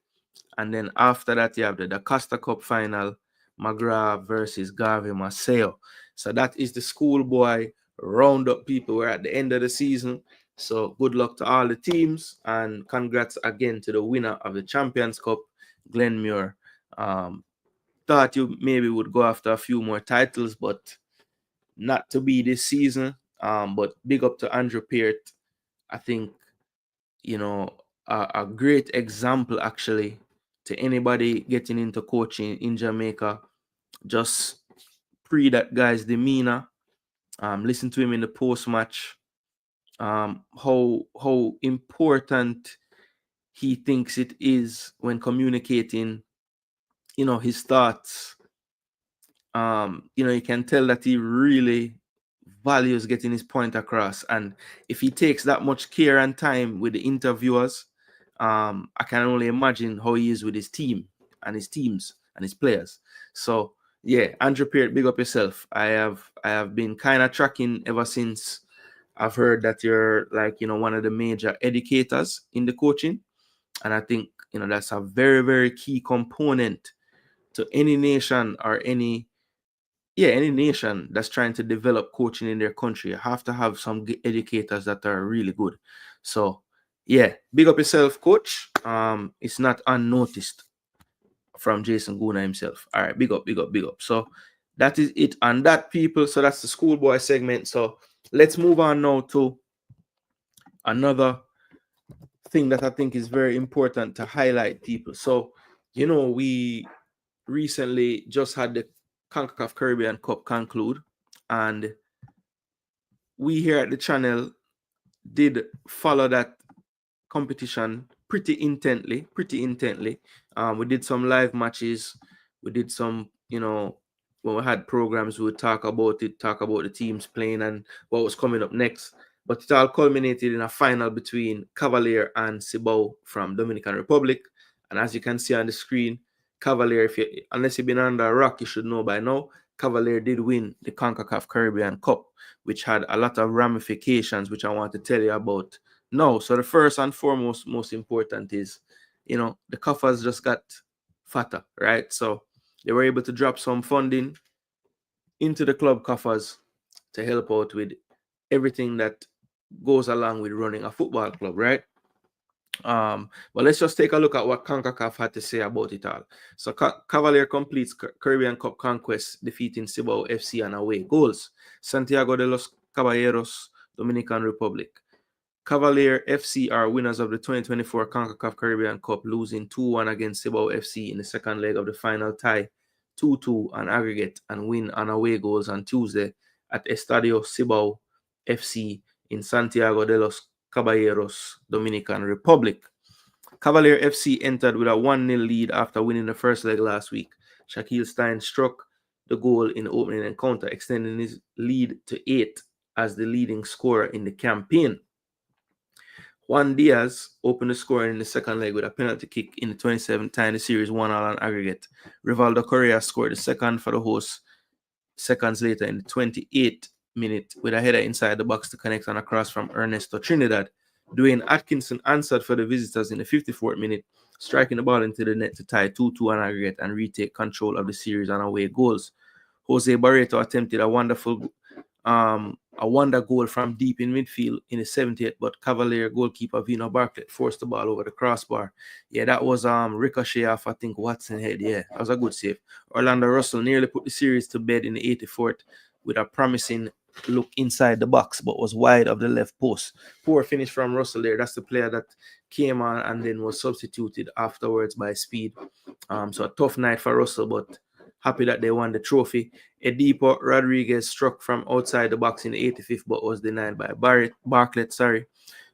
And then after that, you have the DACOSTA Cup final, McGrath versus Garvey Maceo. So that is the Schoolboy roundup, people. We're at the end of the season. So good luck to all the teams, and congrats again to the winner of the Champions Cup, Glenmuir. Thought you maybe would go after a few more titles, but not to be this season. But big up to Andrew Peart. I think, a great example actually to anybody getting into coaching in Jamaica. Just pre that guy's demeanor. Listen to him in the post-match. How important he thinks it is when communicating, his thoughts. You can tell that he really values getting his point across. And if he takes that much care and time with the interviewers, I can only imagine how he is with his team and his teams and his players. So yeah, Andrew Peart, big up yourself. I have been kind of tracking ever since I've heard that you're like, one of the major educators in the coaching. And I think, that's a very, very key component to any nation or any yeah, any nation that's trying to develop coaching in their country, you have to have some educators that are really good. So yeah, big up yourself, coach. It's not unnoticed from Jason Gooner himself. All right, big up, big up, big up. So that is it on that, people. So that's the Schoolboy segment. So let's move on now to another thing that I think is very important to highlight, people. So, you know, we recently just had the CONCACAF Caribbean Cup conclude, and we here at the channel did follow that competition pretty intently. We did some live matches. We did some, you know, when we had programs, we would talk about it, talk about the teams playing and what was coming up next. But it all culminated in a final between Cavalier and CIBAO from Dominican Republic. And as you can see on the screen, Cavalier, unless you've been under a rock, you should know by now, Cavalier did win the CONCACAF Caribbean Cup, which had a lot of ramifications, which I want to tell you about. No, so the first and foremost, most important is, you know, the coffers just got fatter, right? So they were able to drop some funding into the club coffers to help out with everything that goes along with running a football club, right? But let's just take a look at what CONCACAF had to say about it all. So Cavalier completes Caribbean Cup conquest, defeating CIBAO FC on away goals. Santiago de los Caballeros, Dominican Republic. Cavalier FC are winners of the 2024 CONCACAF Caribbean Cup, losing 2-1 against CIBAO FC in the second leg of the final tie, 2-2 on aggregate, and win on away goals on Tuesday at Estadio CIBAO FC in Santiago de los Caballeros, Dominican Republic. Cavalier FC entered with a 1-0 lead after winning the first leg last week. Shaquille Stein struck the goal in the opening encounter, extending his lead to 8 as the leading scorer in the campaign. Juan Diaz opened the scoring in the second leg with a penalty kick in the 27th time the series 1-1 on aggregate. Rivaldo Correa scored the second for the hosts seconds later in the 28th minute with a header inside the box to connect on a cross from Ernesto Trinidad. Dwayne Atkinson answered for the visitors in the 54th minute, striking the ball into the net to tie 2-2 on aggregate and retake control of the series on away goals. Jose Barreto attempted a wonder goal from deep in midfield in the 70th, but Cavalier goalkeeper Vino Bartlett forced the ball over the crossbar. Yeah, that was ricochet off, I think, Watson head. Yeah, that was a good save. Orlando Russell nearly put the series to bed in the 84th with a promising look inside the box, but was wide of the left post. Poor finish from Russell there. That's the player that came on and then was substituted afterwards by Speed. So a tough night for Russell, but happy that they won the trophy. Edipo Rodriguez struck from outside the box in the 85th, but was denied by Bartlett.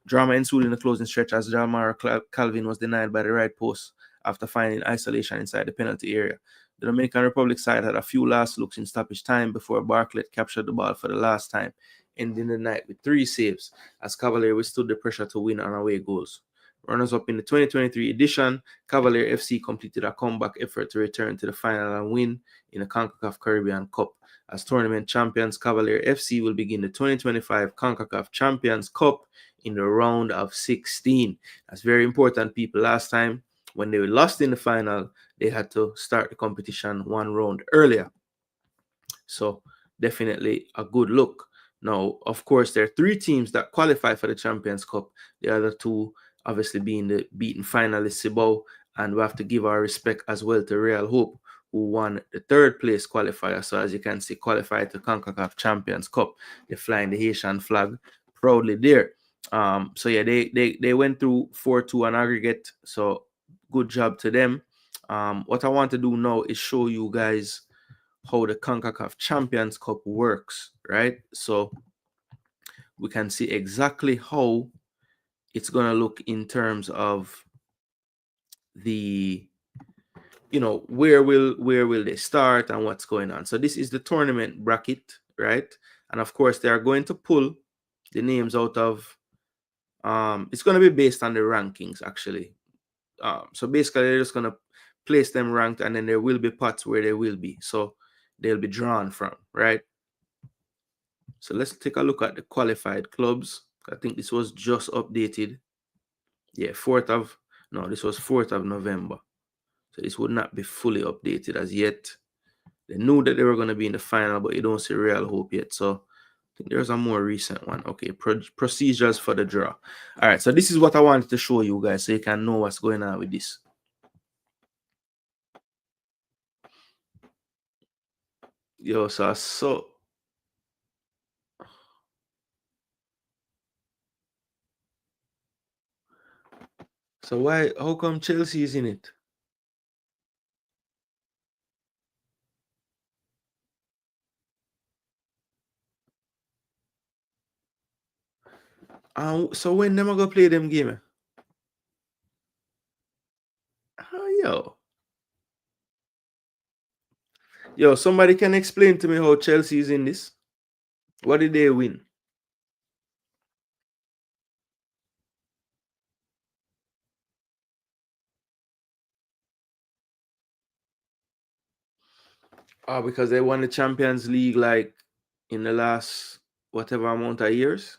Drama ensued in the closing stretch as Jalmar Calvin was denied by the right post after finding isolation inside the penalty area. The Dominican Republic side had a few last looks in stoppage time before Bartlett captured the ball for the last time, ending the night with 3 saves as Cavalier withstood the pressure to win on away goals. Runners-up in the 2023 edition, Cavalier FC completed a comeback effort to return to the final and win in the CONCACAF Caribbean Cup. As tournament champions, Cavalier FC will begin the 2025 CONCACAF Champions Cup in the round of 16. That's very important, people. Last time, when they were lost in the final, they had to start the competition 1 round earlier. So definitely a good look. Now, of course, there are 3 teams that qualify for the Champions Cup. The other 2 obviously being the beaten finalist CIBAO, and we have to give our respect as well to Real Hope, who won the 3rd place qualifier. So as you can see, qualified to CONCACAF Champions Cup. They're flying the Haitian flag proudly there. So yeah, they went through 4-2 on aggregate. So good job to them. What I want to do now is show you guys how the CONCACAF Champions Cup works, right? So we can see exactly how it's going to look in terms of the, you know, where will they start and what's going on. So this is the tournament bracket, right? And of course, they are going to pull the names out of, it's going to be based on the rankings, actually. So basically, they're just going to place them ranked, and then there will be pots where they will be. So they'll be drawn from, right? So let's take a look at the qualified clubs. I think this was just updated. Yeah, this was 4th of November. So this would not be fully updated as yet. They knew that they were going to be in the final, but you don't see real hope yet. So I think there's a more recent one. Okay, procedures for the draw. All right, so this is what I wanted to show you guys so you can know what's going on with this. Yo, so how come Chelsea is in it? So when them gonna play them game? Oh, yo, somebody can explain to me how Chelsea is in this? What did they win? Oh, because they won the Champions League like in the last whatever amount of years.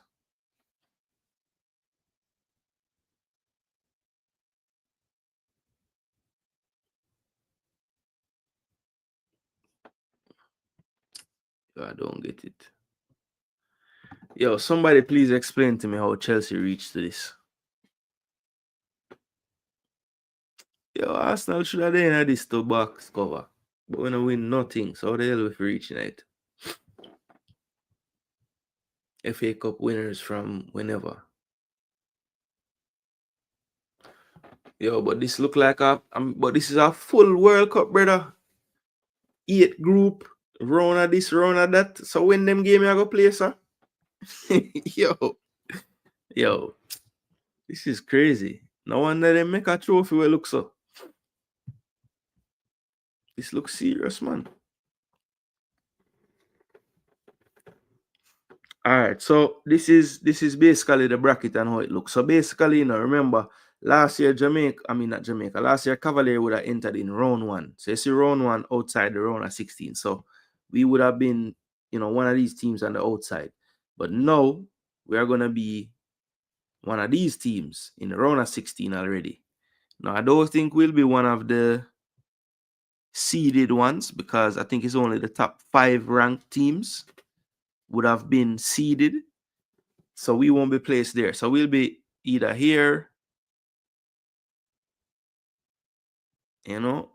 Yo, I don't get it. Yo, somebody please explain to me how Chelsea reached to this. Yo, Arsenal should have done this to box cover. But we don't win nothing. So how the hell we reaching it? FA Cup winners from whenever. Yo, but this look like but this is a full World Cup, brother. 8 group, round of this, round of that. So when them game I go play, sir? yo, this is crazy. No wonder they make a trophy where look so. This looks serious, man. All right, so this is basically the bracket and how it looks. So basically, remember last year not Jamaica. Last year Cavalier would have entered in round 1. So you see round 1 outside the round of 16. So we would have been, one of these teams on the outside. But now we are gonna be one of these teams in the round of 16 already. Now I don't think we'll be one of the seeded ones because I think it's only the top 5 ranked teams would have been seeded. So we won't be placed there. So we'll be either here, No.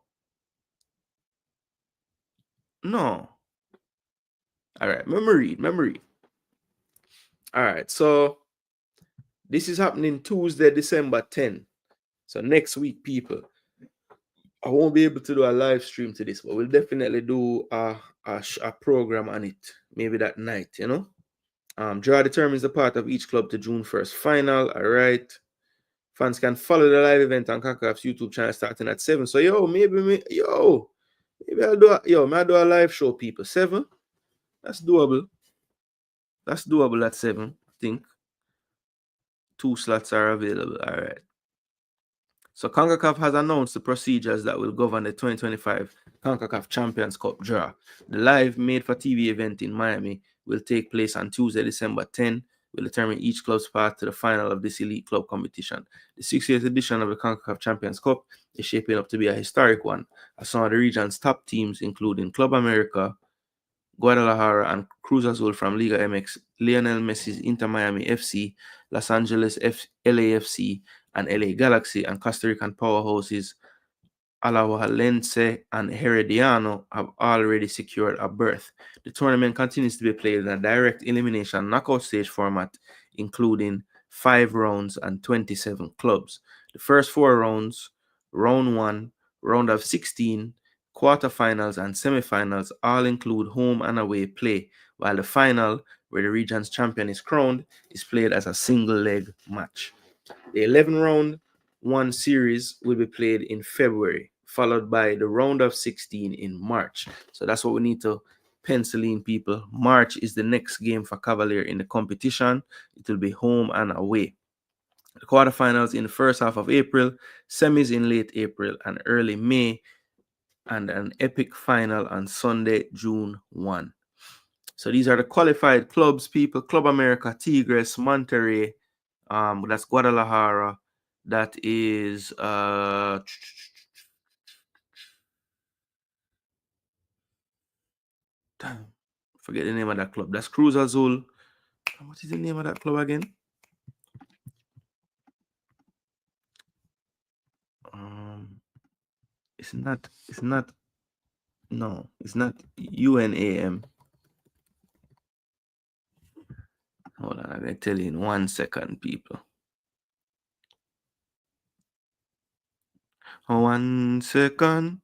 All right, memory. All right, so this is happening Tuesday, December 10. So next week, people. I won't be able to do a live stream to this, but we'll definitely do a program on it, maybe that night, Draw determines the part of each club to June 1st final. All right. Fans can follow the live event on CONCACAF's YouTube channel starting at 7. So, maybe I'll do a live show, people. 7? That's doable. That's doable at 7, I think. 2 slots are available. All right. So CONCACAF has announced the procedures that will govern the 2025 CONCACAF Champions Cup draw. The live made-for-TV event in Miami will take place on Tuesday, December 10. Will determine each club's path to the final of this elite club competition. The 60th edition of the CONCACAF Champions Cup is shaping up to be a historic one, as some of the region's top teams, including Club America, Guadalajara, and Cruz Azul from Liga MX, Lionel Messi's Inter Miami FC, Los Angeles LAFC, and LA Galaxy, and Costa Rican powerhouses Alajuelense and Herediano have already secured a berth. The tournament continues to be played in a direct elimination knockout stage format, including 5 rounds and 27 clubs. The first 4 rounds, round 1, round of 16, quarterfinals, and semifinals all include home and away play, while the final, where the region's champion is crowned, is played as a single leg match. The 11-round 1 series will be played in February, followed by the round of 16 in March. So that's what we need to pencil in, people. March is the next game for Cavalier in the competition. It will be home and away. The quarterfinals in the first half of April, semis in late April and early May, and an epic final on Sunday, June 1. So these are the qualified clubs, people. Club America, Tigres, Monterrey, that's Guadalajara. That is Damn. Forget the name of that club. That's Cruz Azul. What is the name of that club again? It's not UNAM. Hold on, I'm gonna tell you in 1 second, people. 1 second.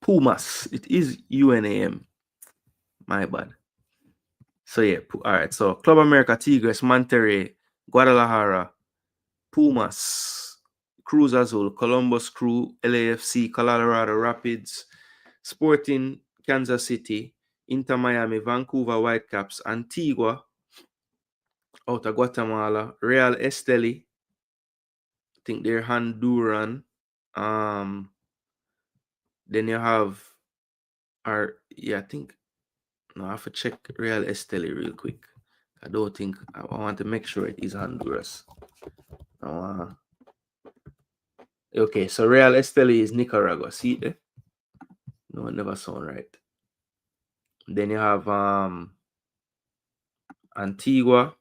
Pumas. It is UNAM. My bad. So yeah, all right. So Club America, Tigres, Monterrey, Guadalajara, Pumas, Cruz Azul, Columbus Crew, LAFC, Colorado Rapids, Sporting Kansas City, Inter Miami, Vancouver Whitecaps, Antigua out of Guatemala, Real Esteli, I think they're Honduran. Then you have I think no, I have to check Real Esteli real quick. I don't think I want to make sure it is Honduras. Okay, so Real Esteli is Nicaragua. See there? No, it never sound right. Then you have Antigua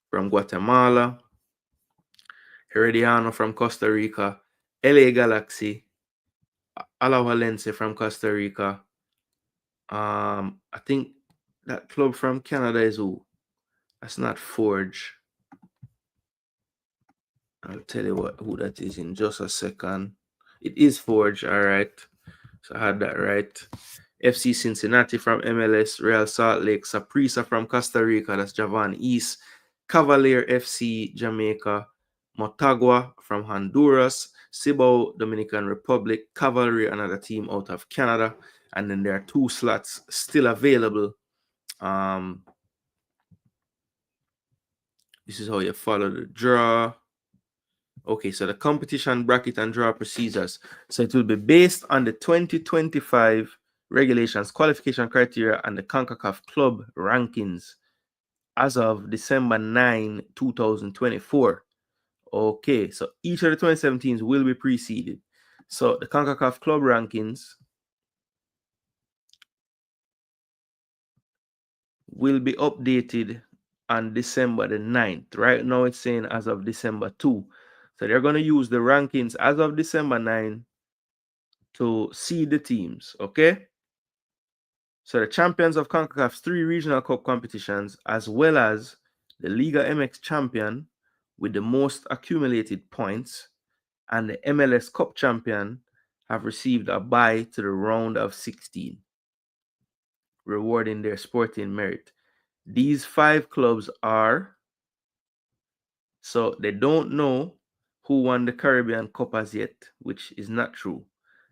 from Guatemala, Herediano from Costa Rica, LA Galaxy, Alajuelense from Costa Rica. I think that club from Canada is who? That's not Forge. I'll tell you who that is in just a second. It is Forge, all right. So I had that right. FC Cincinnati from MLS, Real Salt Lake, Saprissa from Costa Rica, that's Javan East, Cavalier FC, Jamaica, Motagua from Honduras, CIBAO, Dominican Republic, Cavalier, another team out of Canada, and then there are 2 slots still available. This is how you follow the draw. Okay, so the competition bracket and draw procedures. So it will be based on the 2025 regulations, qualification criteria, and the CONCACAF club rankings as of December 9, 2024. Okay, so each of the 2017s will be preceded. So the CONCACAF club rankings will be updated on December the 9th. Right now it's saying as of December 2. So they're going to use the rankings as of December 9 to seed the teams, okay? So the champions of CONCACAF's 3 regional cup competitions, as well as the Liga MX champion with the most accumulated points, and the MLS Cup champion have received a bye to the round of 16, rewarding their sporting merit. These 5 clubs are, so they don't know who won the Caribbean Cup as yet, which is not true.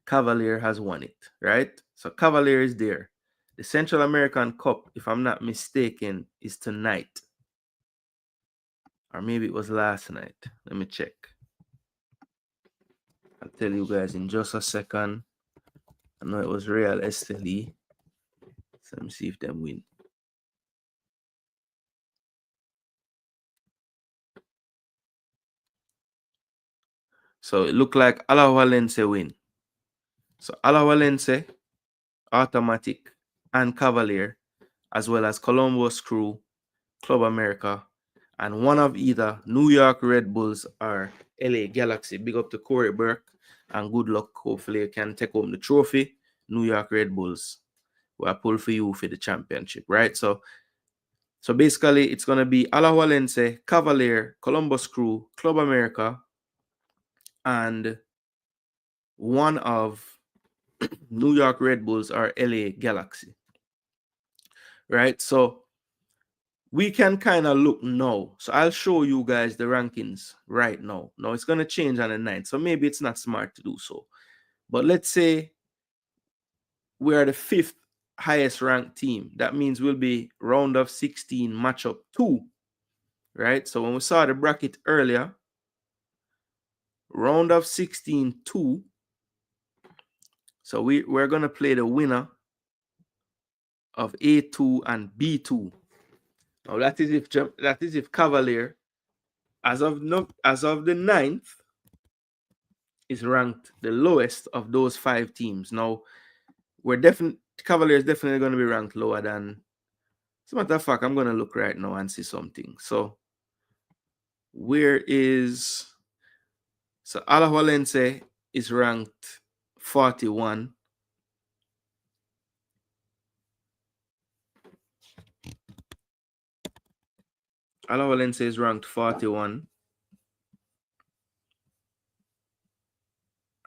Cavalier has won it, right? So Cavalier is there. The Central American Cup, if I'm not mistaken, is tonight. Or maybe it was last night. Let me check. I'll tell you guys in just a second. I know it was Real Esteli. So let me see if they win. So it looked like Alajuelense win. So Alajuelense, Automatic, and Cavalier, as well as Columbus Crew, Club America, and one of either New York Red Bulls or LA Galaxy. Big up to Corey Burke, and good luck. Hopefully you can take home the trophy. New York Red Bulls will pull for you for the championship, right? So basically it's going to be Alajuelense, Cavalier, Columbus Crew, Club America, and one of New York Red Bulls or LA Galaxy, right? So we can kind of look now. So I'll show you guys the rankings right now. Now it's going to change on the 9th. So maybe it's not smart to do so. But let's say we are the 5th highest ranked team. That means we'll be round of 16 matchup 2, right? So when we saw the bracket earlier, round of 16 2. So we're going to play the winner of A2 and B2. Now that is if Cavalier, as of the 9th, is ranked the lowest of those 5 teams. Now Cavalier is definitely going to be ranked lower than. As a matter of fact, I'm going to look right now and see something. So Alajuelense is ranked 41. Alajuelense is ranked 41.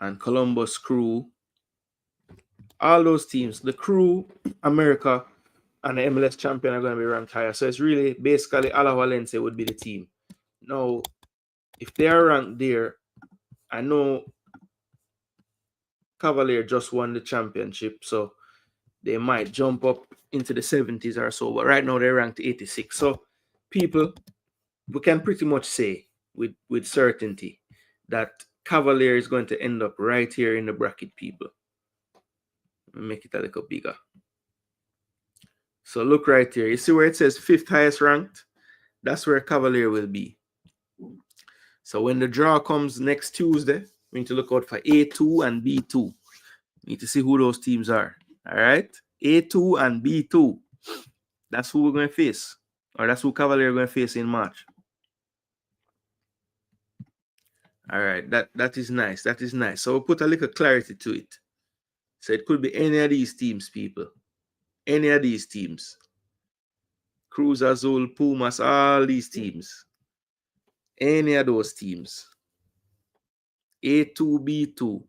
And Columbus Crew, all those teams, the Crew, America, and the MLS champion are going to be ranked higher. So it's really basically Alajuelense would be the team. Now, if they are ranked there, I know Cavalier just won the championship, so they might jump up into the 70s or so. But right now they're ranked 86. So people, we can pretty much say with certainty that Cavalier is going to end up right here in the bracket, people. Let me make it a little bigger. So look right here. You see where it says 5th highest ranked? That's where Cavalier will be. So when the draw comes next Tuesday, we need to look out for A2 and B2. We need to see who those teams are. All right? A2 and B2. That's who we're going to face. Or that's who Cavalier are going to face in March. All right. That is nice. That is nice. So we'll put a little clarity to it. So it could be any of these teams, people. Any of these teams. Cruz Azul, Pumas, all these teams. Any of those teams. A2, B2.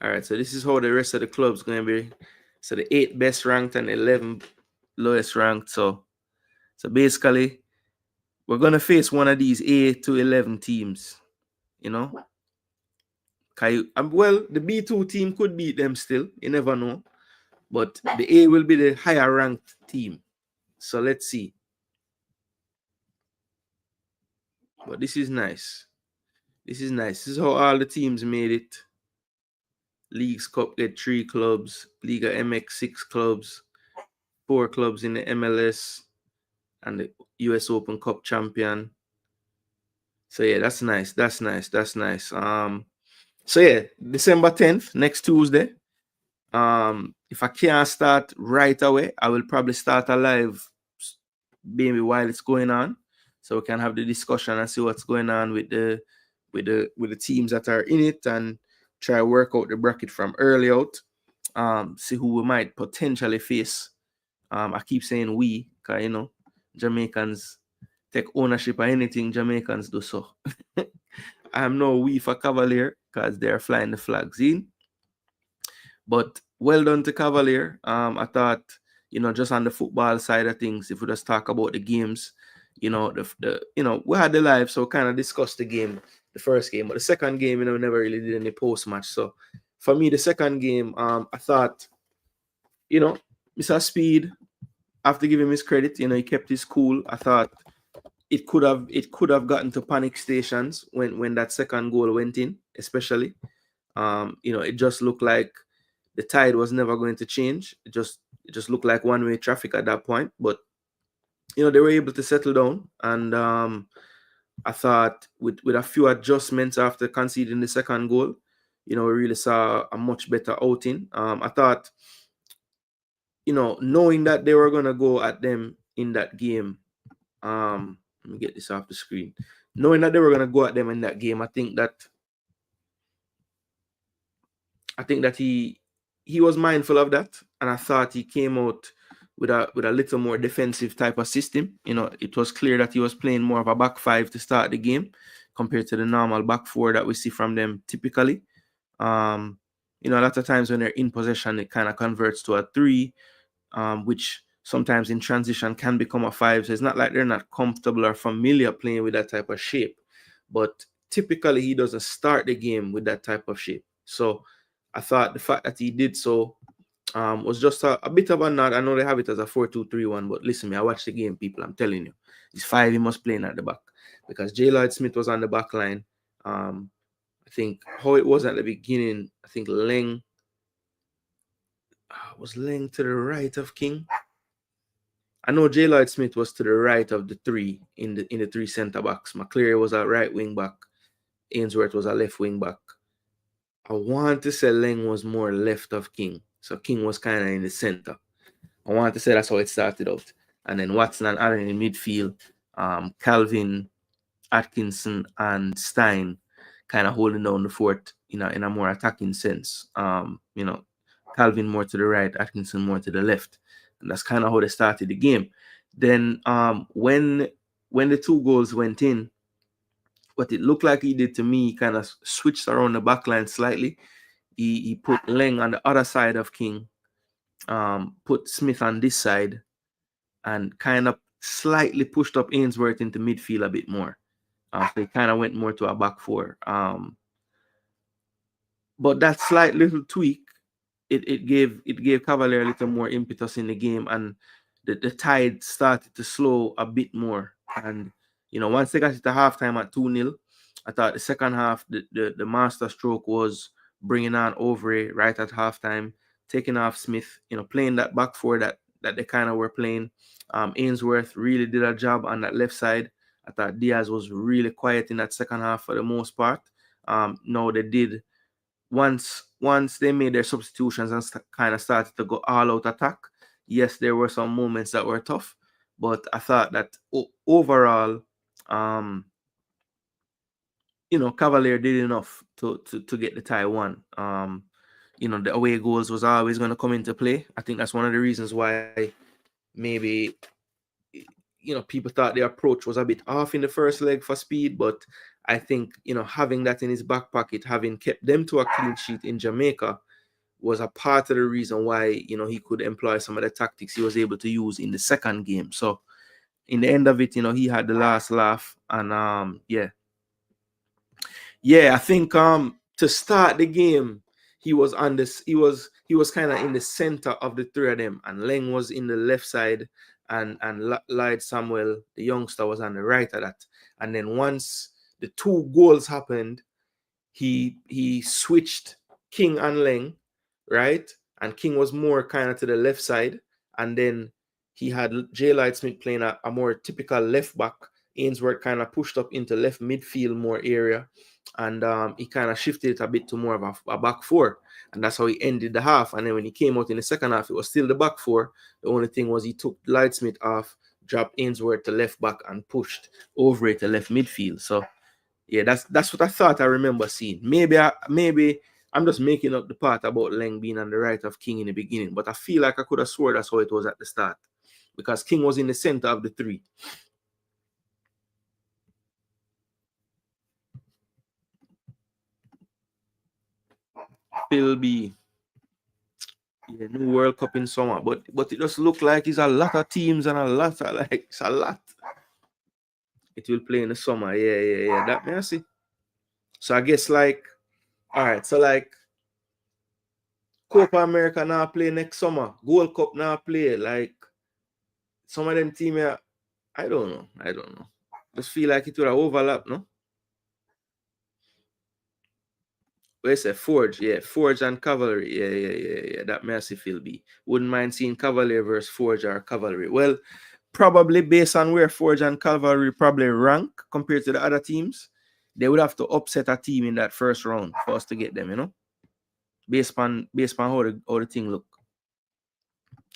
All right, so this is how the rest of the club's going to be. So the 8 best ranked and 11 lowest ranked. So basically, we're going to face one of these A to 11 teams, you know. Well, the B2 team could beat them still. You never know. But the A will be the higher ranked team. So let's see. But this is nice. This is nice. This is how all the teams made it. Leagues Cup get 3 clubs. Liga MX 6 clubs. 4 clubs in the MLS. And the US Open Cup champion. So yeah, that's nice. That's nice. That's nice. So yeah, December 10th, next Tuesday. If I can't start right away, I will probably start a live maybe while it's going on. So we can have the discussion and see what's going on with the teams that are in it and try to work out the bracket from early out. See who we might potentially face. I keep saying we, because you know, Jamaicans take ownership of anything Jamaicans do. So I'm no we for Cavalier because they're flying the flags in. But well done to Cavalier. I thought, you know, just on the football side of things, if we just talk about the games, you know, we had the live, so kind of discussed the game, the first game, but the second game, you know, we never really did any post match. So for me, the second game, I thought, you know, Mr. Speed, after giving him his credit, you know, he kept his cool. I thought it could have gotten to panic stations when that second goal went in, especially. You know, it just looked like the tide was never going to change. It just looked like one-way traffic at that point. But you know, they were able to settle down, and I thought with a few adjustments after conceding the second goal, you know, we really saw a much better outing. I thought, you know, knowing that they were gonna go at them in that game, let me get this off the screen. Knowing that they were gonna go at them in that game, I think that he was mindful of that, and I thought he came out with a little more defensive type of system. You know, it was clear that he was playing more of a back 5 to start the game compared to the normal back 4 that we see from them typically. You know, a lot of times when they're in possession, it kind of converts to a 3, which sometimes in transition can become a 5. So it's not like they're not comfortable or familiar playing with that type of shape, but typically he doesn't start the game with that type of shape. So I thought the fact that he did so was just a bit of a nod. I know they have it as a 4-2-3-1, but listen, me, I watched the game, people. I'm telling you, it's 5 he must play at the back because J. Lloyd Smith was on the back line. I think how it was at the beginning, I think Leng, Was Leng to the right of King? I know J. Lloyd Smith was to the right of the three in the three centre backs. McCleary was a right wing back. Ainsworth was a left wing back. I want to say Leng was more left of King. So King was kind of in the centre. I want to say that's how it started out. And then Watson and Allen in midfield. Calvin, Atkinson, and Stein kind of holding down the fort in a more attacking sense. Calvin more to the right, Atkinson more to the left. And that's kind of how they started the game. Then when the 2 goals went in, what it looked like he did to me, kind of switched around the back line slightly. He put Leng on the other side of King, put Smith on this side, and kind of slightly pushed up Ainsworth into midfield a bit more. So he kind of went more to a back 4. But that slight little tweak, it gave Cavalier a little more impetus in the game, and the tide started to slow a bit more. And once they got it to halftime at 2-0, I thought the second half, the master stroke was bringing on Overy right at halftime, taking off Smith, playing that back 4 that they kind of were playing. Ainsworth really did a job on that left side. I thought Diaz was really quiet in that second half for the most part. No, they did. Once they made their substitutions and kind of started to go all out attack, yes, there were some moments that were tough, but I thought that overall, Cavalier did enough to get the tie won. The away goals was always going to come into play. I think that's one of the reasons why maybe people thought the approach was a bit off in the first leg for Speed, but I think having that in his back pocket, having kept them to a clean sheet in Jamaica, was a part of the reason why he could employ some of the tactics he was able to use in the second game. So in the end of it, he had the last laugh, and I think to start the game, he was on this. He was kind of in the center of the 3 of them, and Leng was in the left side, and Lloyd Samuel, the youngster, was on the right of that. And then once the 2 goals happened, he switched King and Leng, right? And King was more kind of to the left side, and then he had J. Lloyd Smith playing a more typical left back. Ainsworth kind of pushed up into left midfield more area, and he kind of shifted it a bit to more of a back 4, and that's how he ended the half. And then when he came out in the second half, it was still the back 4. The only thing was he took Lloyd Smith off, dropped Ainsworth to left back, and pushed Overy to left midfield. So yeah, that's what I thought I remember seeing. Maybe I'm just making up the part about Leng being on the right of King in the beginning, but I feel like I could have swore that's how it was at the start, because King was in the center of the 3. Will be new World Cup in summer, but it just look like it's a lot of teams and it's a lot. It will play in the summer. Yeah. That may I see. So I guess all right. So Copa America now play next summer. Gold Cup now play. Some of them team here, I don't know. Just feel like it will overlap, no? Where say Forge? Yeah, Forge and Cavalry. Yeah. That massive will be. Wouldn't mind seeing Cavalier versus Forge or Cavalry. Well, probably based on where Forge and Cavalry probably rank compared to the other teams, they would have to upset a team in that first round for us to get them, based on how the thing look.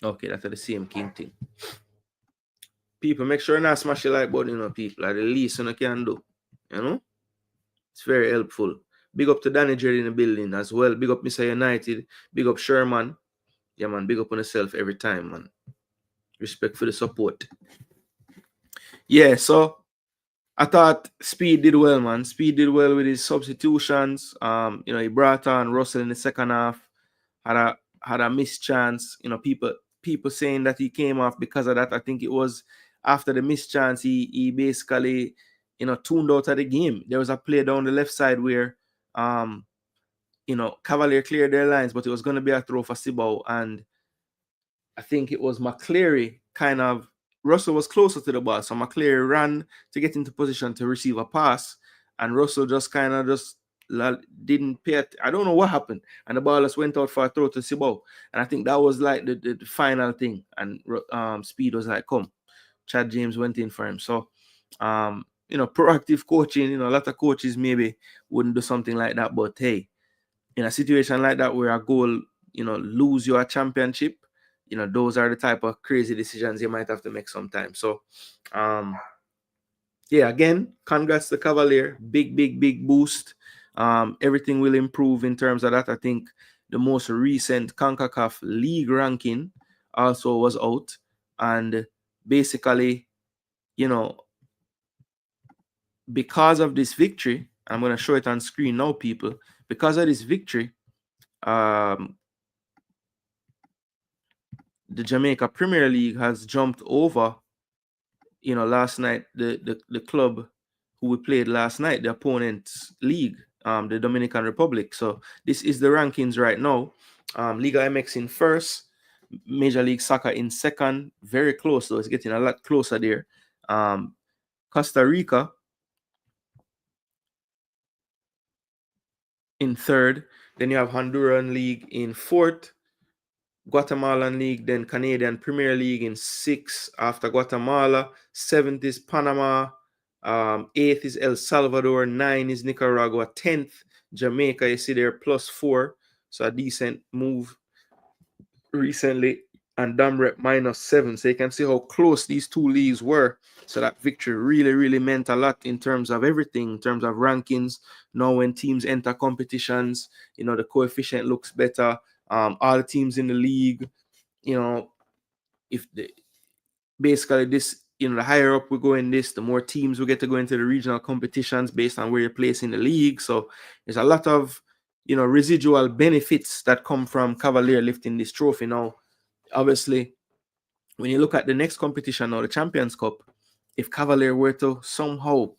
Okay, that's the same King thing. People, make sure not smash the like button, people. Like the least you can do. It's very helpful. Big up to Danny Jerry in the building as well. Big up Mr. United. Big up Sherman. Yeah, man. Big up on yourself every time, man. Respect for the support. Yeah, so I thought Speed did well, man. Speed did well with his substitutions. He brought on Russell in the second half. Had a missed chance. People saying that he came off because of that. I think it was after the missed chance, he basically, tuned out of the game. There was a play down the left side where Cavalier cleared their lines, but it was going to be a throw for CIBAO, and I think it was McCleary Russell was closer to the ball, so McCleary ran to get into position to receive a pass, and Russell just didn't pay it. I don't know what happened, and the ball just went out for a throw to CIBAO, and I think that was like the final thing. And Speed was like, "Come." Chad James went in for him. So, proactive coaching. A lot of coaches maybe wouldn't do something like that, but hey, in a situation like that where a goal, lose your championship, those are the type of crazy decisions you might have to make sometimes. So, yeah, again, congrats to Cavalier. Big boost. Everything will improve in terms of that. I think the most recent CONCACAF league ranking also was out. And basically, because of this victory, I'm going to show it on screen now, people. Because of this victory, the Jamaica Premier League has jumped over, last night, the club who we played last night, the opponent's league, the Dominican Republic. So this is the rankings right now. Liga MX in first, Major League Soccer in second, very close though. It's getting a lot closer there. Costa Rica in third. Then you have Honduran League in fourth, Guatemalan League, then Canadian Premier League in sixth after Guatemala. Seventh is Panama. Eighth is El Salvador. 9 is Nicaragua. 10th, Jamaica. You see there, +4. So a decent move recently. And Damrep -7. So you can see how close these two leagues were. So that victory really meant a lot in terms of everything, in terms of rankings. Now when teams enter competitions, the coefficient looks better. All the teams in the league, if basically this, the higher up we go in this, the more teams we get to go into the regional competitions based on where you place in the league. So there's a lot of, residual benefits that come from Cavalier lifting this trophy. Now, obviously, when you look at the next competition now, the Champions Cup, if Cavalier were to somehow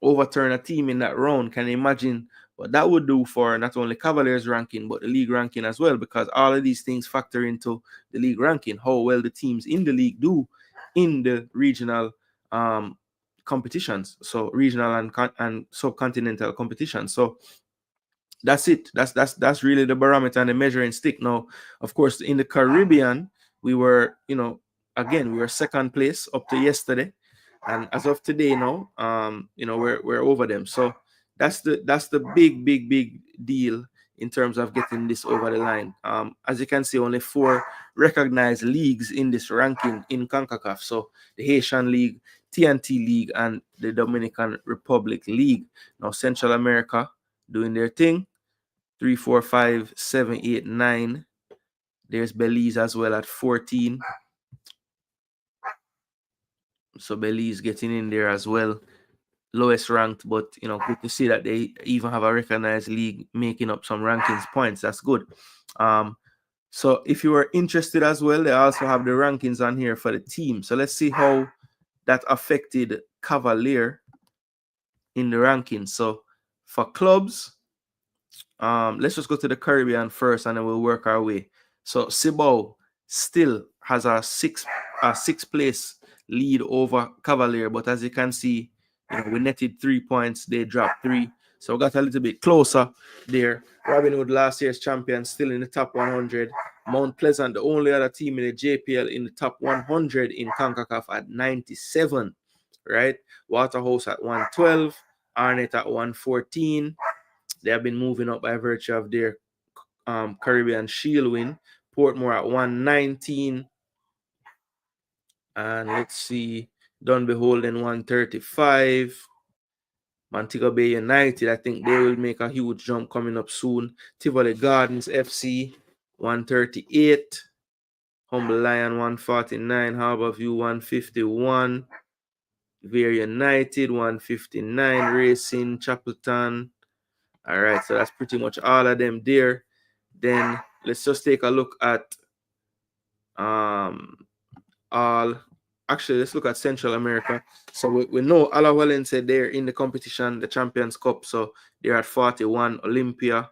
overturn a team in that round, can you imagine what that would do for not only Cavalier's ranking, but the league ranking as well? Because all of these things factor into the league ranking, how well the teams in the league do in the regional competitions, so regional and subcontinental competitions. So that's it. That's really the barometer and the measuring stick. Now, of course, in the Caribbean, we were, again, we were second place up to yesterday, and as of today now, we're over them. So that's the big deal in terms of getting this over the line. As you can see, only 4 recognized leagues in this ranking in CONCACAF. So the Haitian League, TNT League, and the Dominican Republic League. Now Central America doing their thing. 3, 4, 5, 7, 8, 9. There's Belize as well at 14. So Belize getting in there as well. Lowest ranked, but good to see that they even have a recognized league making up some rankings points. That's good. So if you are interested as well, they also have the rankings on here for the team. So let's see how that affected Cavalier in the rankings. So for clubs, let's just go to the Caribbean first and then we'll work our way. So CIBAO still has a sixth place lead over Cavalier, but as you can see, we netted 3 points, they dropped 3, so we got a little bit closer there. Robin Hood, last year's champion, still in the top 100. Mount Pleasant, the only other team in the JPL in the top 100 in CONCACAF at 97, right? Waterhouse at 112, Arnett at 114. They have been moving up by virtue of their Caribbean Shield win. Portmore at 119. And let's see, Dun Beholden 135. Montego Bay United, I think they will make a huge jump coming up soon. Tivoli Gardens FC 138. Humble Lion 149. Harborview 151. Veer United 159. Racing Chapelton. All right, so that's pretty much all of them there. Then let's just take a look at let's look at Central America. So we know Alajuelense, they're in the competition, the Champions Cup, so they're at 41. Olympia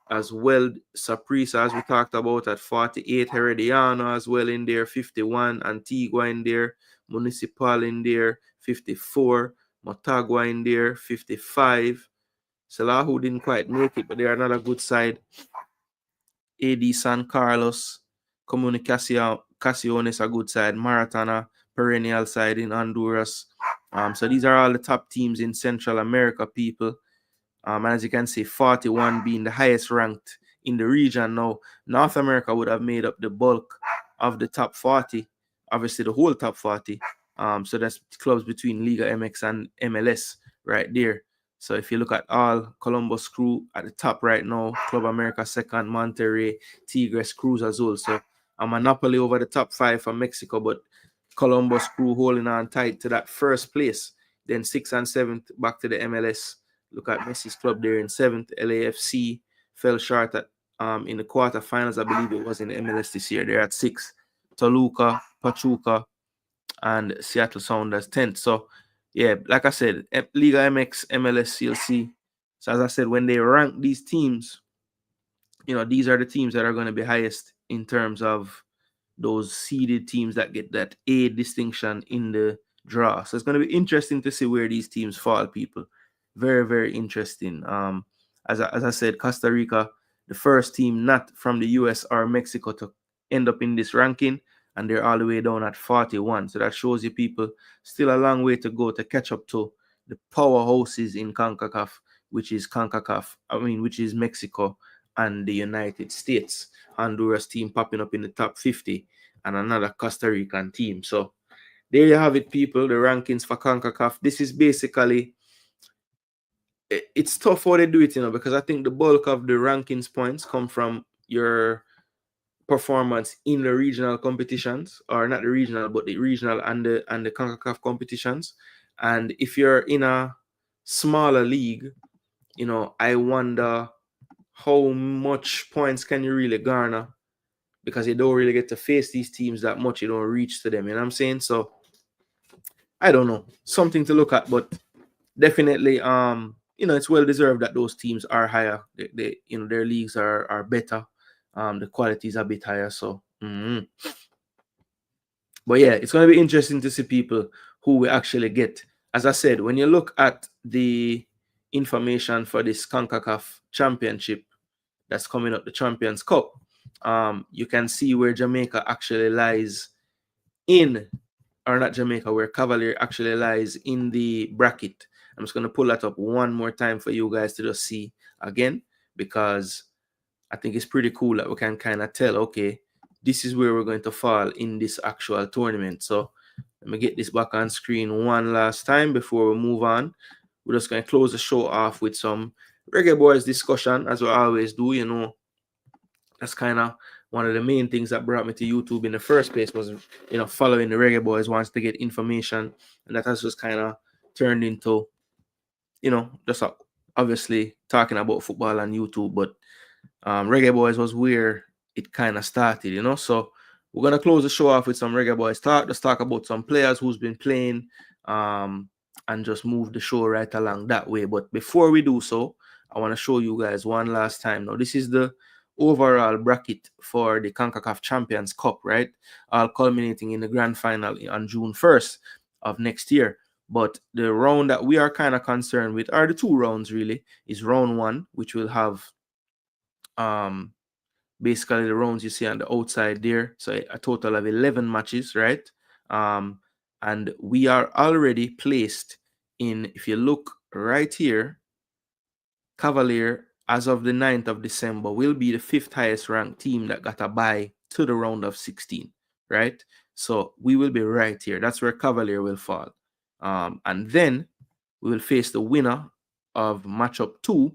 as well, Saprissa, as we talked about, at 48. Herediano as well in there, 51. Antigua in there, Municipal in there, 54. Motagua in there, 55. Salah, who didn't quite make it, but they're another good side. AD San Carlos, Comunicación is a good side. Maratona, perennial side in Honduras. So these are all the top teams in Central America, people. And as you can see, 41 being the highest ranked in the region. Now, North America would have made up the bulk of the top 40, obviously the whole top 40. So that's clubs between Liga MX and MLS right there. So if you look at all, Columbus Crew at the top right now, Club America second, Monterrey, Tigres, Cruz Azul. So a monopoly over the top 5 for Mexico, but Columbus Crew holding on tight to that first place. Then 6th and 7th back to the MLS. Look at Messi's club there in 7th. LAFC fell short at in the quarterfinals. I believe it was in the MLS this year. They're at 6th. Toluca, Pachuca, and Seattle Sounders 10th. So yeah, like I said, Liga MX, MLS, CLC. So as I said, when they rank these teams, you know, these are the teams that are going to be highest in terms of those seeded teams that get that A distinction in the draw. So it's going to be interesting to see where these teams fall, people. Very, very interesting. As I said, Costa Rica, the first team not from the US or Mexico to end up in this ranking, and they're all the way down at 41. So that shows you, people, still a long way to go to catch up to the powerhouses in CONCACAF, which is which is Mexico and the United States. Honduras team popping up in the top 50 and another Costa Rican team. So there you have it, people, the rankings for CONCACAF. This is basically, it's tough how they do it, you know, because I think the bulk of the rankings points come from your performance in the regional competitions, or not the regional, but the regional and the CONCACAF competitions. And if you're in a smaller league, you know, I wonder how much points can you really garner, because you don't really get to face these teams that much. You don't reach to them, you know what I'm saying? So I don't know, something to look at, but definitely you know, it's well deserved that those teams are higher. They you know, their leagues are better. The quality is a bit higher. So but yeah, it's going to be interesting to see, people, who we actually get. As I said, when you look at the information for this CONCACAF championship that's coming up, the Champions Cup, you can see where Jamaica actually lies in, or not Jamaica, where Cavalier actually lies in the bracket. I'm just going to pull that up one more time for you guys to just see again, because I think it's pretty cool that we can kind of tell, okay, this is where we're going to fall in this actual tournament. So let me get this back on screen one last time before we move on. We're just going to close the show off with some Reggae Boyz discussion, as we always do. You know, that's kind of one of the main things that brought me to YouTube in the first place, was, you know, following the Reggae Boyz, wants to get information, and that has just kind of turned into, you know, just obviously talking about football on YouTube. But Reggae Boyz was where it kind of started, you know. So we're gonna close the show off with some Reggae Boyz talk. Let's talk about some players who's been playing, and just move the show right along that way. But before we do so, I want to show you guys one last time. Now, this is the overall bracket for the CONCACAF Champions Cup, right? All culminating in the grand final on June 1st of next year. But the round that we are kind of concerned with, are the two rounds really, is round 1, which will have basically the rounds you see on the outside there. So a total of 11 matches, right? And we are already placed in, if you look right here, Cavalier, as of the 9th of December, will be the 5th highest ranked team that got a bye to the round of 16, right? So we will be right here. That's where Cavalier will fall. And then we will face the winner of matchup 2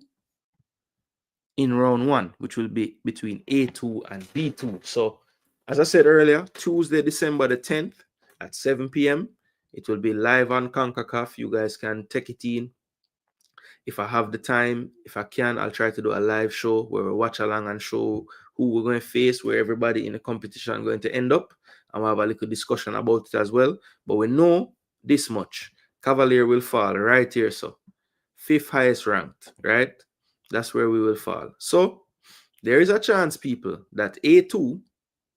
in round 1, which will be between A2 and B2. So as I said earlier, Tuesday, December the 10th at 7 p.m. It will be live on CONCACAF. You guys can take it in. If I have the time, if I can, I'll try to do a live show where we watch along and show who we're going to face, where everybody in the competition is going to end up. And we'll have a little discussion about it as well. But we know this much. Cavalier will fall right here. So 5th highest ranked, right? That's where we will fall. So there is a chance, people, that A2,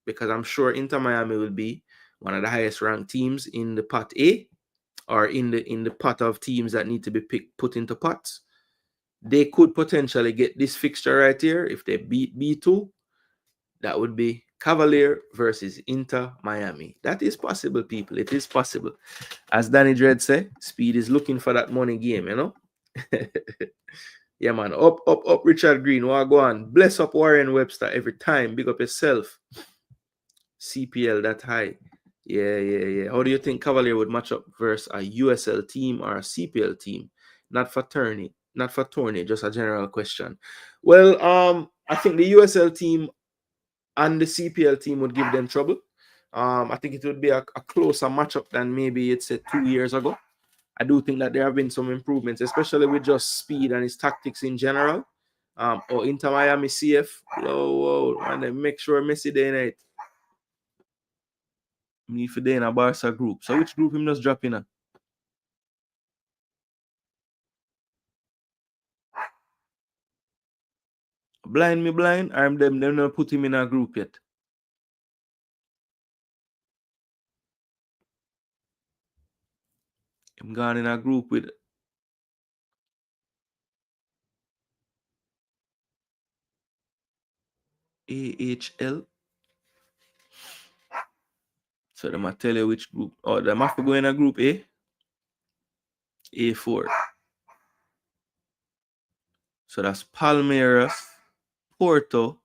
because I'm sure Inter Miami will be one of the highest ranked teams in the pot A, or in the pot of teams that need to be put into pots. they could potentially get this fixture right here. If they beat B2, that would be Cavalier versus Inter Miami. That is possible, people. It is possible. As Danny Dread say, Speed is looking for that money game, you know? Yeah, man. Up, Richard Green. What go on? Bless up Warren Webster every time. Big up yourself. CPL that high. Yeah. How do you think Cavalier would match up versus a USL team or a CPL team? Not for tourney, just a general question. Well, I think the USL team and the CPL team would give them trouble. I think it would be a closer matchup than maybe it's 2 years ago. I do think that there have been some improvements, especially with just Speed and his tactics in general. Or Inter Miami CF. Whoa, and then make sure Messi day night. Me for day in a Barca group. So which group him just drop in? Blind me blind. I'm them not put him in a group yet. I'm gone in a group with AHL. So they might tell you which group. Oh, they have to go in a group A. A4. So that's Palmeiras, Porto,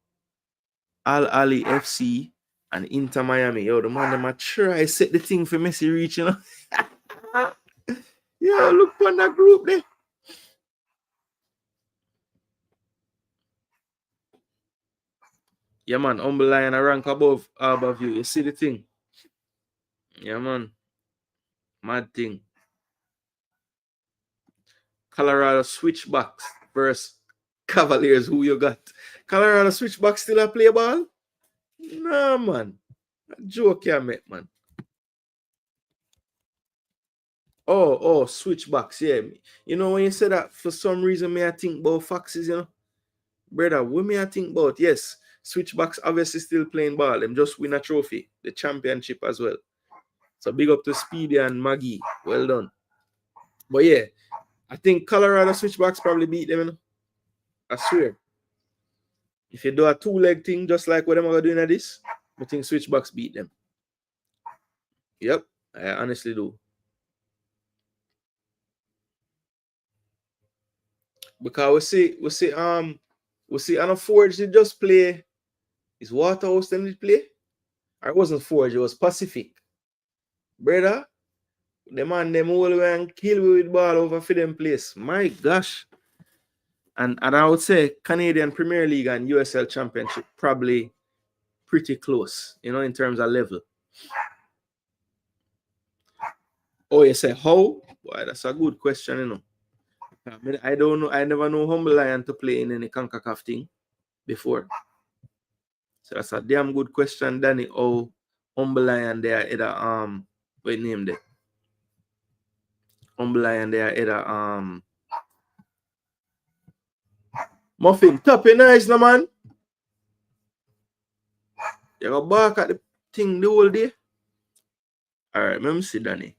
Al Ali FC, and Inter Miami. Yo, the man them a try set the thing for Messi reach, you know. Yeah, look on that group there. Yeah, man, Humble Lion a rank above you. You see the thing? Yeah, man. Mad thing. Colorado Switchbacks versus Cavaliers. Who you got? Colorado Switchbacks still a play ball? Nah, man. A joke you make, man. Oh, Switchbacks. Yeah. You know, when you say that, for some reason, me I think about Foxes, you know. Brother, what me I think about? Yes, Switchbacks obviously still playing ball. Them just win a trophy, the championship as well. So big up to Speedy and Maggie. Well done. But yeah, I think Colorado Switchbacks probably beat them, you know? I swear. If you do a two-leg thing, just like what them are doing at this, I think Switchbacks beat them. Yep, I honestly do. Because we see on a Forge they just play. Is Waterhouse them they play? Or it wasn't Forge, it was Pacific. Brother, the man them all way and kill me with ball over for them place. My gosh. And I would say Canadian Premier League and USL Championship probably pretty close, you know, in terms of level. Oh, you say how? Boy, that's a good question, you know. I don't know. I never know Humble Lion to play in any CONCACAF thing before. So that's a damn good question, Danny. Oh, Humble Lion they are either what name they? Humble Lion they are either Muffin. Top it nice, no man. You go back at the thing the whole day. Alright, let me see Danny.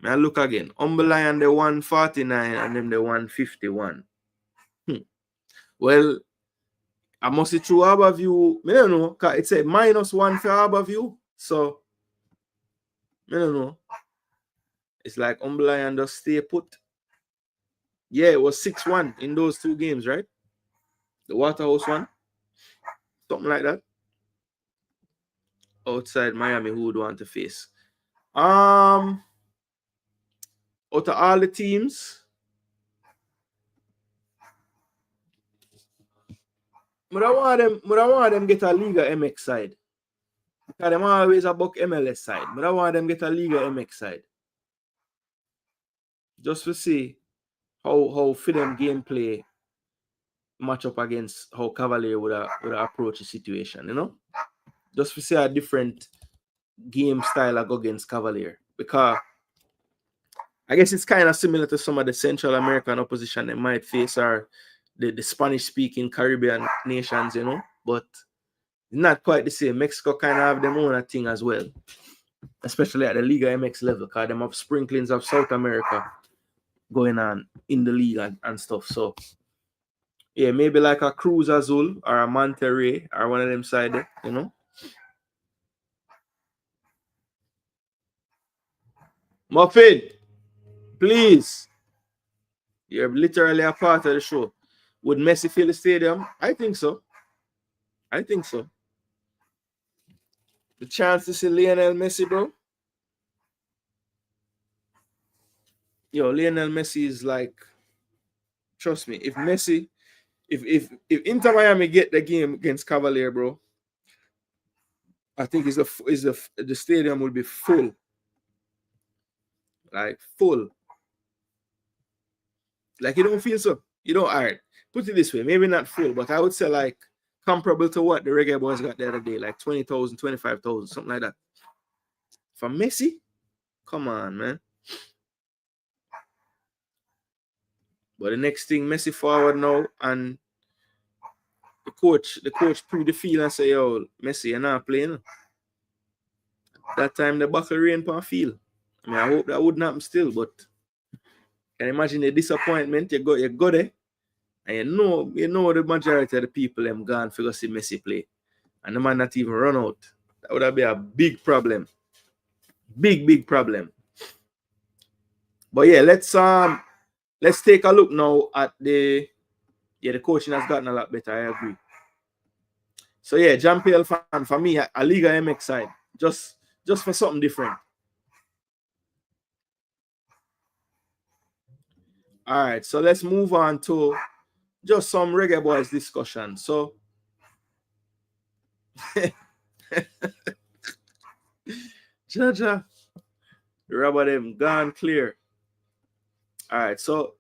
May I look again. Humble Lion the 149 and them the 151. Well, I must see through Harborview. I don't know. It's a -1 for Harborview. So I don't know. It's like Humble Lion just stay put. Yeah, it was 6-1 in those two games, right? The Waterhouse one. Something like that. Outside Miami, who would want to face? Out of all the teams, I don't want them get a Liga MX side. Because them always a buck MLS side. I don't want them get a Liga MX side. Just to see how for them gameplay match up against how Cavalier would approach the situation, you know? Just to see a different game style I go against Cavalier. Because I guess it's kind of similar to some of the Central American opposition they might face or the Spanish-speaking Caribbean nations, you know? But not quite the same. Mexico kind of have their own thing as well. Especially at the Liga MX level, because them have sprinklings of South America going on in the league and stuff. So Yeah, maybe like a Cruz Azul or a Monterrey or one of them side there, you know. Muffin, please. You're literally a part of the show. Would Messi fill the stadium? I think so. I think so. The chance to see Lionel Messi, bro. Yo, Lionel Messi is like, trust me, if Messi, if Inter Miami get the game against Cavalier, bro, I think the stadium will be full. Like full. Like you don't feel so. You don't, all right. Put it this way, maybe not full, but I would say like comparable to what the Reggae Boyz got the other day, like 20,000, 25,000, something like that. For Messi, come on, man. But the next thing, Messi forward now, and the coach pre the field and say, yo, Messi, you're not playing. That time the buckle rain on field. I mean, I hope that wouldn't happen still, but can you imagine the disappointment? You go there, and you know the majority of the people them gone for go see Messi play. And the man not even run out. That would have been a big problem. Big problem. But yeah, let's take a look now at the coaching has gotten a lot better. I agree. So yeah, JAMPL fan for me, a Liga MX side. Just for something different. All right, so let's move on to just some Reggae Boyz discussion. So Jaja, the rubber them gone clear. All right, so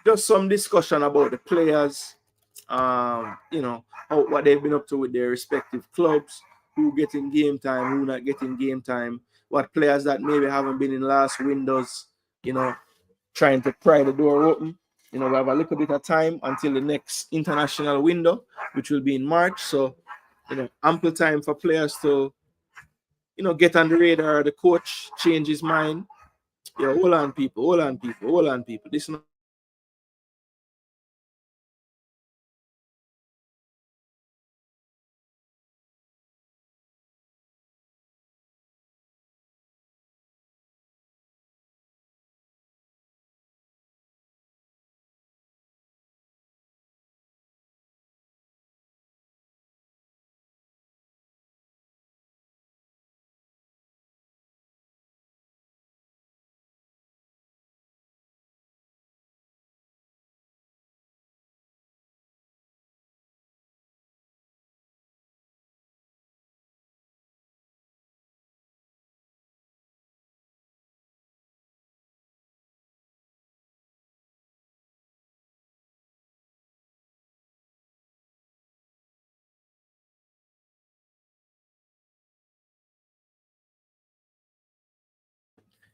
just some discussion about the players, you know, what they've been up to with their respective clubs, who getting game time, who not getting game time, what players that maybe haven't been in last windows, you know, trying to pry the door open. You know, we have a little bit of time until the next international window, which will be in March. So, you know, ample time for players to, you know, get on the radar. The coach change his mind. Yeah, hold on, people. This is not.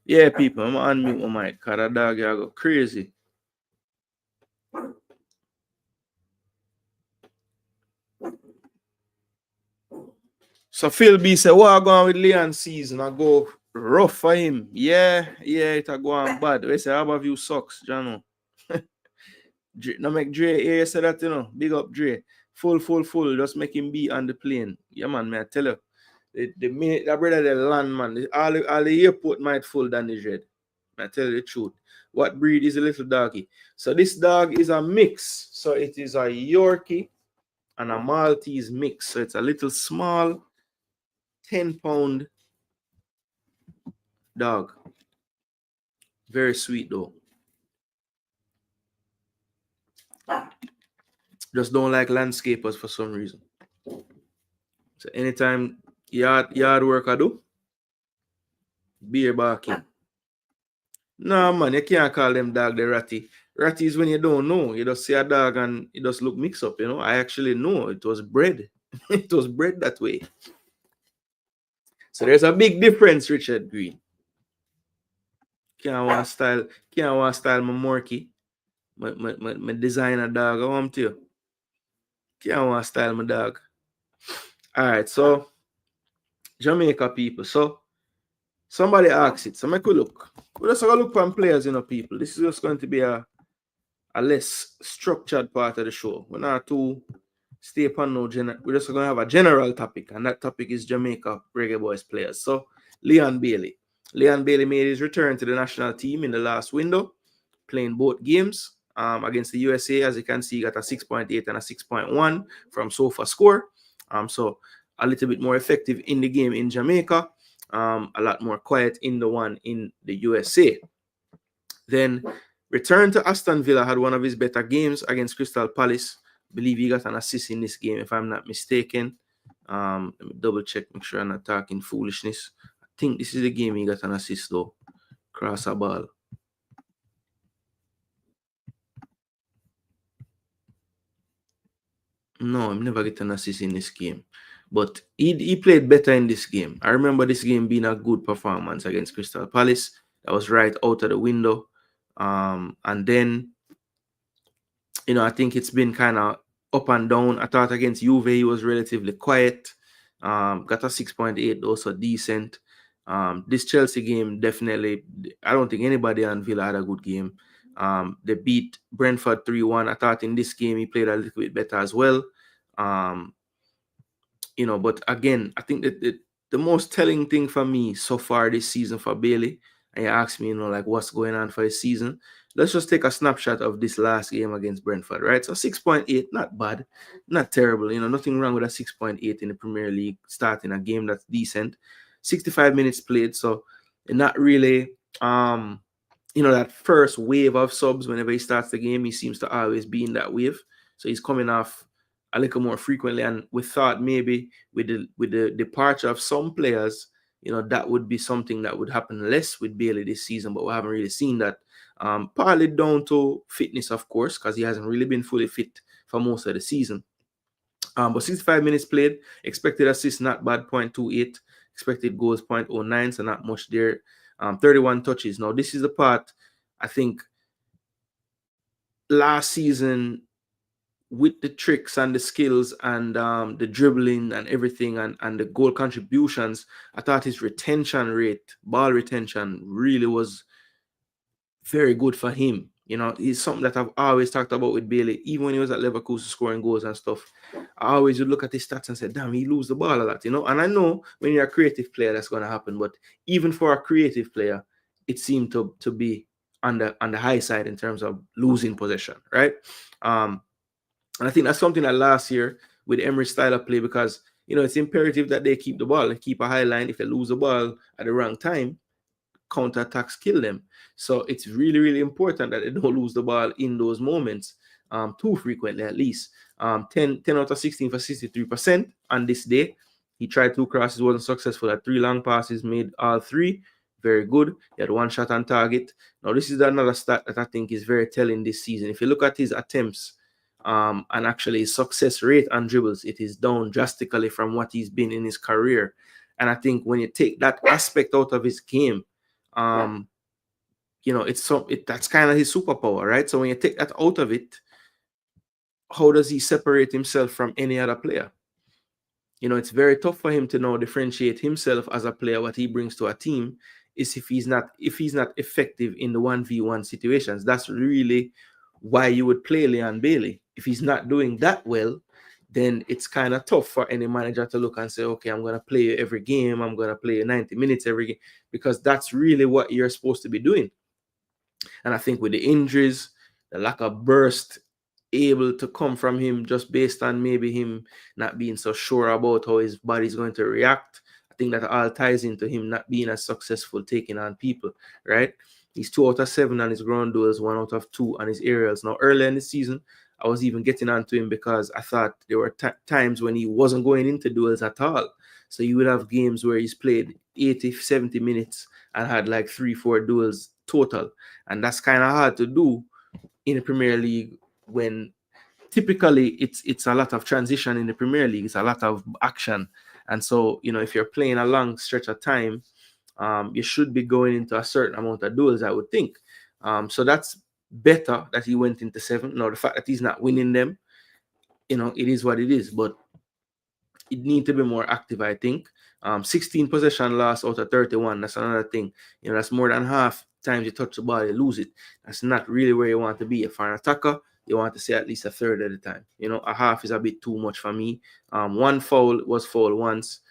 Yeah, people, I'm on mute my mic. Cause that dog I go crazy. So Phil B said, what I going with Leon season? I go rough for him. Yeah, it a go on bad. We say, how about you sucks, Jano? No make Dre here say that, you know. Big up Dre. Full. Just make him be on the plane. Yeah, man, I tell you. The minute that brother the land, man, all the airport might full than the dread. I tell you the truth. What breed is a little doggy? So this dog is a mix. So it is a Yorkie and a Maltese mix. So it's a little small 10-pound dog. Very sweet though. Just don't like landscapers for some reason. So anytime yard work I do, beer barking. No man, you can't call them dog the ratty. Ratty is when you don't know. You just see a dog and it just look mixed up, you know. I actually know it was bred. It was bred that way. So there's a big difference, Richard Green. Can't want style my Morky. My designer dog. I want to. Can't want style my dog. Alright, so Jamaica people. So somebody asks it. So make a look. We're just gonna look for players, you know, people. This is just going to be a a less structured part of the show. We're not too stay upon no we're just gonna have a general topic, and that topic is Jamaica Reggae Boyz players. So Leon Bailey. Leon Bailey made his return to the national team in the last window, playing both games against the USA. As you can see, he got a 6.8 and a 6.1 from SOFA score. So a little bit more effective in the game in Jamaica, a lot more quiet in the one in the USA. Then returned to Aston Villa, had one of his better games against Crystal Palace. Believe he got an assist in this game, if I'm not mistaken. Let me double check, make sure I'm not talking foolishness. I think this is the game he got an assist though. Cross a ball. No, I'm never getting an assist in this game. But he played better in this game. I remember this game being a good performance against Crystal Palace. That was right out of the window. And then, you know, I think it's been kind of up and down. I thought against Juve, he was relatively quiet. Got a 6.8, also decent. This Chelsea game, definitely, I don't think anybody on Villa had a good game. They beat Brentford 3-1. I thought in this game, he played a little bit better as well. You know, but again, I think that the most telling thing for me so far this season for Bailey, and you ask me, you know, like what's going on for his season. Let's just take a snapshot of this last game against Brentford, right? So 6.8, not bad, not terrible. You know, nothing wrong with a 6.8 in the Premier League, starting a game that's decent. 65 minutes played, so not really, you know, that first wave of subs. Whenever he starts the game, he seems to always be in that wave. So he's coming off a little more frequently, and we thought maybe with the departure of some players, you know, that would be something that would happen less with Bailey this season, but we haven't really seen that. Partly down to fitness, of course, because he hasn't really been fully fit for most of the season. But 65 minutes played, expected assists not bad, 0.28, expected goals 0.09, so not much there. 31 touches. Now, this is the part I think last season, with the tricks and the skills and the dribbling and everything and the goal contributions, I thought his retention rate, ball retention, really was very good for him. You know, it's something that I've always talked about with Bailey, even when he was at Leverkusen scoring goals and stuff. I always would look at his stats and say, damn, he lose the ball a lot, you know? And I know when you're a creative player, that's going to happen. But even for a creative player, it seemed to be on the high side in terms of losing possession, right? And I think that's something that last year with Emery's style of play, because, you know, it's imperative that they keep the ball, they keep a high line. If they lose the ball at the wrong time, counterattacks kill them. So it's really, really important that they don't lose the ball in those moments too frequently, at least. 10 out of 16 for 63% on this day. He tried 2 crosses, wasn't successful. At 3 long passes, made all 3. Very good. He had 1 shot on target. Now, this is another stat that I think is very telling this season. If you look at his attempts, and actually his success rate on dribbles, it is down drastically from what he's been in his career. And I think when you take that aspect out of his game, you know, that's kind of his superpower, right? So when you take that out of it, how does he separate himself from any other player? You know, it's very tough for him to now differentiate himself as a player. What he brings to a team is if he's not effective in the 1v1 situations. That's really why you would play Leon Bailey. If he's not doing that well, then it's kind of tough for any manager to look and say, okay, I'm going to play you every game. I'm going to play you 90 minutes every game, because that's really what you're supposed to be doing. And I think with the injuries, the lack of burst able to come from him just based on maybe him not being so sure about how his body's going to react, I think that all ties into him not being as successful taking on people, right? He's 2 out of 7 on his ground duels, 1 out of 2 on his aerials. Now, earlier in the season, I was even getting onto him because I thought there were times when he wasn't going into duels at all. So you would have games where he's played 80, 70 minutes and had like 3-4 duels total. And that's kind of hard to do in the Premier League when typically it's a lot of transition in the Premier League. It's a lot of action. And so, you know, if you're playing a long stretch of time, you should be going into a certain amount of duels, I would think. So that's better that he went into 7. Now, the fact that he's not winning them, you know, it is what it is. But it needs to be more active, I think. 16 possession loss out of 31. That's another thing. That's more than half times you touch the ball, you lose it. That's not really where you want to be. If you're an attacker, you want to say at least a third of the time. A half is a bit too much for me. One foul was foul once,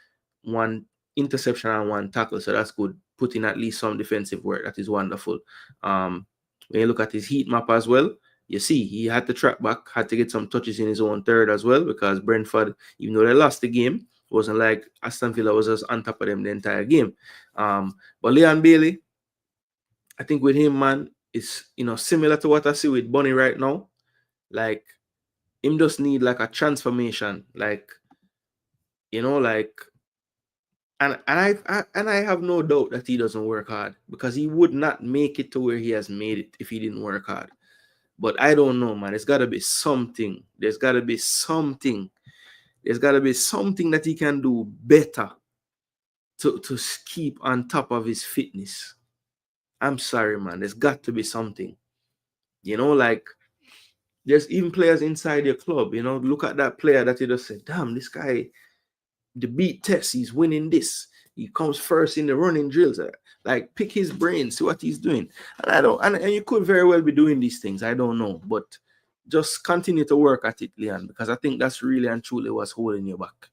one interception and one tackle, so that's good. Put in at least some defensive work. That is wonderful. When you look at his heat map as well, you see he had to track back, had to get some touches in his own third as well, because Brentford, even though they lost the game, it wasn't like Aston Villa was just on top of them the entire game. But Leon Bailey, I think with him, man, it's similar to what I see with Bunny right now. Like, him just need like a transformation, like, and I have no doubt that he doesn't work hard, because he would not make it to where he has made it if he didn't work hard. But I don't know, man. There's got to be something. There's got to be something. There's got to be something that he can do better to keep on top of his fitness. I'm sorry, man. There's got to be something. Like, there's even players inside your club. Look at that player that you just said, damn, this guy, the beat test, he's winning this. He comes first in the running drills. Like, pick his brain, see what he's doing. And I don't, and you could very well be doing these things. I don't know, but just continue to work at it, Leon, because I think that's really and truly what's holding you back.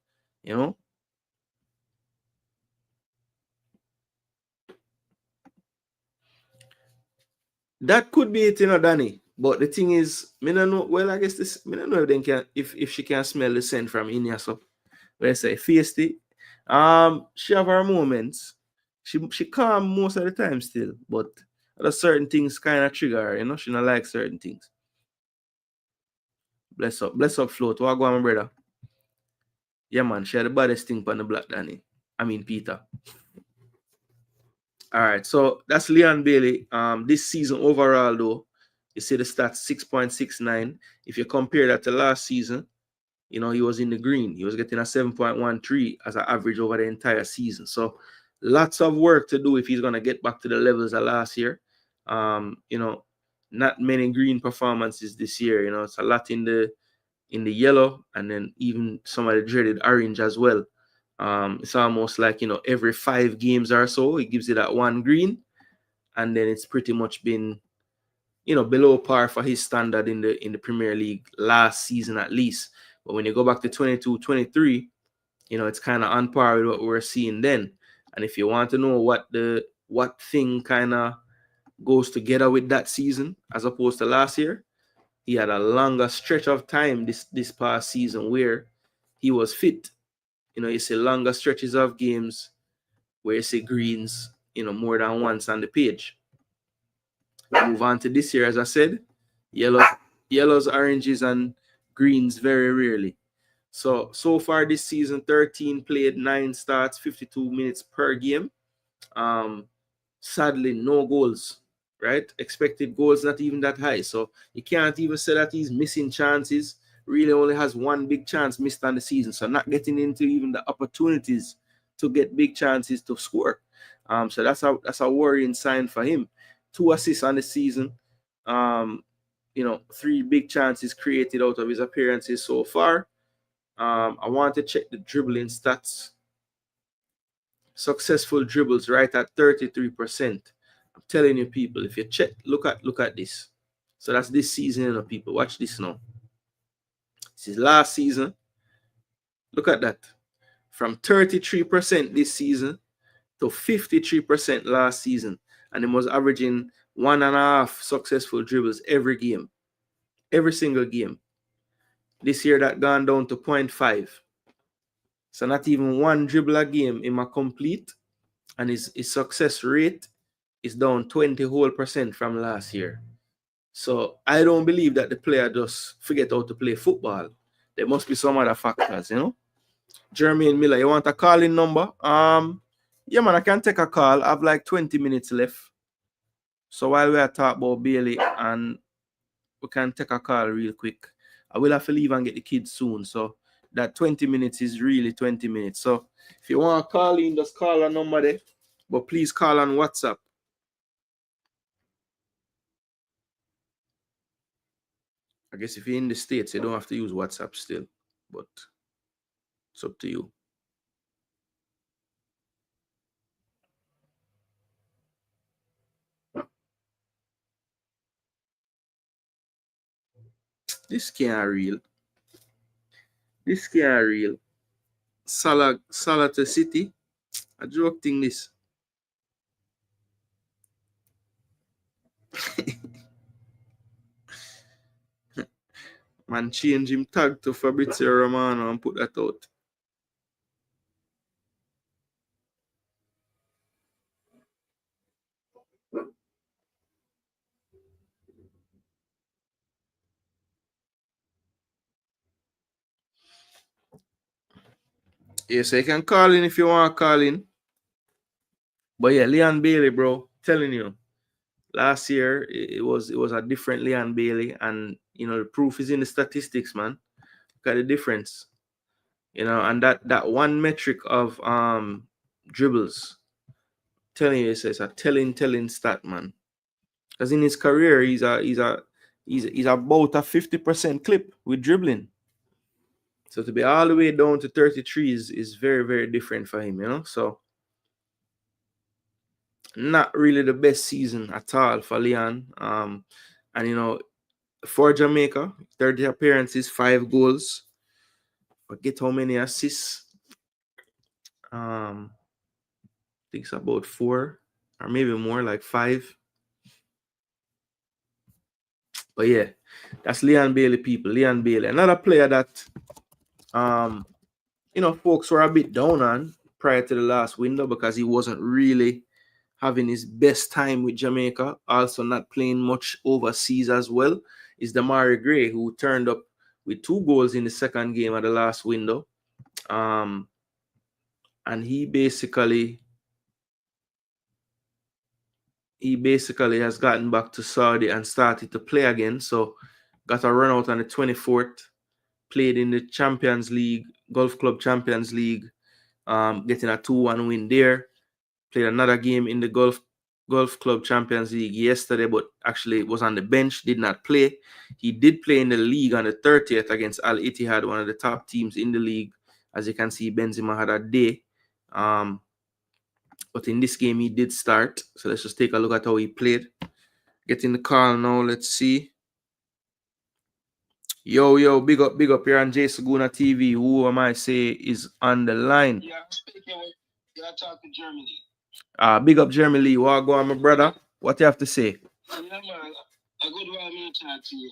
That could be it, Danny. But the thing is, me don't know. Well, I guess this, me don't know if they can, if she can smell the scent from Inyasa. Where I say feisty. She have her moments. She calm most of the time still, but other certain things kind of trigger her. She not like certain things. Bless up, float. What go on, my brother? Yeah, man. She had the baddest thing on the black, Danny. I mean, Peter. All right, so that's Leon Bailey. This season overall, though, you see the stats 6.69. If you compare that to last season, he was in the green. He was getting a 7.13 as an average over the entire season. So lots of work to do if he's gonna get back to the levels of last year. Not many green performances this year. It's a lot in the yellow, and then even some of the dreaded orange as well. It's almost like every 5 games or so, it gives you that one green, and then it's pretty much been below par for his standard in the Premier League last season at least. But when you go back to 22-23, it's kind of on par with what we were seeing then. And if you want to know what thing kind of goes together with that season as opposed to last year, he had a longer stretch of time this past season where he was fit. You see longer stretches of games where you see greens, more than once on the page. Move on to this year, as I said, yellows, oranges, and greens very rarely. So far this season, 13 played, 9 starts, 52 minutes per game. Sadly, no goals, right? Expected goals not even that high. So you can't even say that he's missing chances. Really only has one big chance missed on the season. So not getting into even the opportunities to get big chances to score. So that's a worrying sign for him. 2 assists on the season. 3 big chances created out of his appearances so far. I want to check the dribbling stats. Successful dribbles right at 33%. I'm telling you, people, if you check, look at this. So that's this season, people. Watch this now. This is last season. Look at that. From 33% this season to 53% last season. And he was averaging 1.5 successful dribbles every game. Every single game. This year that gone down to 0.5. So not even one dribble a game in my complete. And his success rate is down 20% from last year. So I don't believe that the player just forget how to play football. There must be some other factors, Jermaine Miller, you want a calling number? Yeah, man, I can take a call. I have like 20 minutes left. So while we are talking about Bailey, and we can take a call real quick. I will have to leave and get the kids soon. So that 20 minutes is really 20 minutes. So if you want to call in, just call a number there. But please call on WhatsApp. I guess if you're in the States, you don't have to use WhatsApp still. But it's up to you. This can't real. This can't real. Salah to City. A joke thing this. Man change him tag to Fabrizio Romano and put that out. Yeah, so you can call in if you want to call in. But yeah, Leon Bailey, bro, telling you, last year it was a different Leon Bailey, and you know the proof is in the statistics, man. Look at the difference, you know, and that one metric of dribbles, telling you, it's a telling stat, man. Because in his career, he's about a 50% clip with dribbling. So to be all the way down to 33 is very, very different for him, you know. So not really the best season at all for Leon. And you know, for Jamaica, 30 appearances, 5 goals. Forget how many assists. I think it's about 4 or maybe more, like 5. But yeah, that's Leon Bailey, people. Leon Bailey, another player that you know, folks were a bit down on prior to the last window because he wasn't really having his best time with Jamaica, also not playing much overseas as well, is Damari Gray, who turned up with 2 goals in the second game of the last window. And he basically has gotten back to Saudi and started to play again. So got a run out on the 24th, played in the Champions League, Gulf Club Champions League, getting a 2-1 win there. Played another game in the Gulf Club Champions League yesterday, but actually was on the bench, did not play. He did play in the league on the 30th against Al Ittihad, one of the top teams in the league. As you can see, Benzema had a day. But in this game, he did start. So let's just take a look at how he played. Getting the call now. Let's see. Yo, big up here on Gooner TV. Who am I say is on the line? Yeah, I'm speaking with talking Germany. Big up Jeremy Lee. What go on, my brother? What you have to say? Yeah, man. A good while me to talk to you.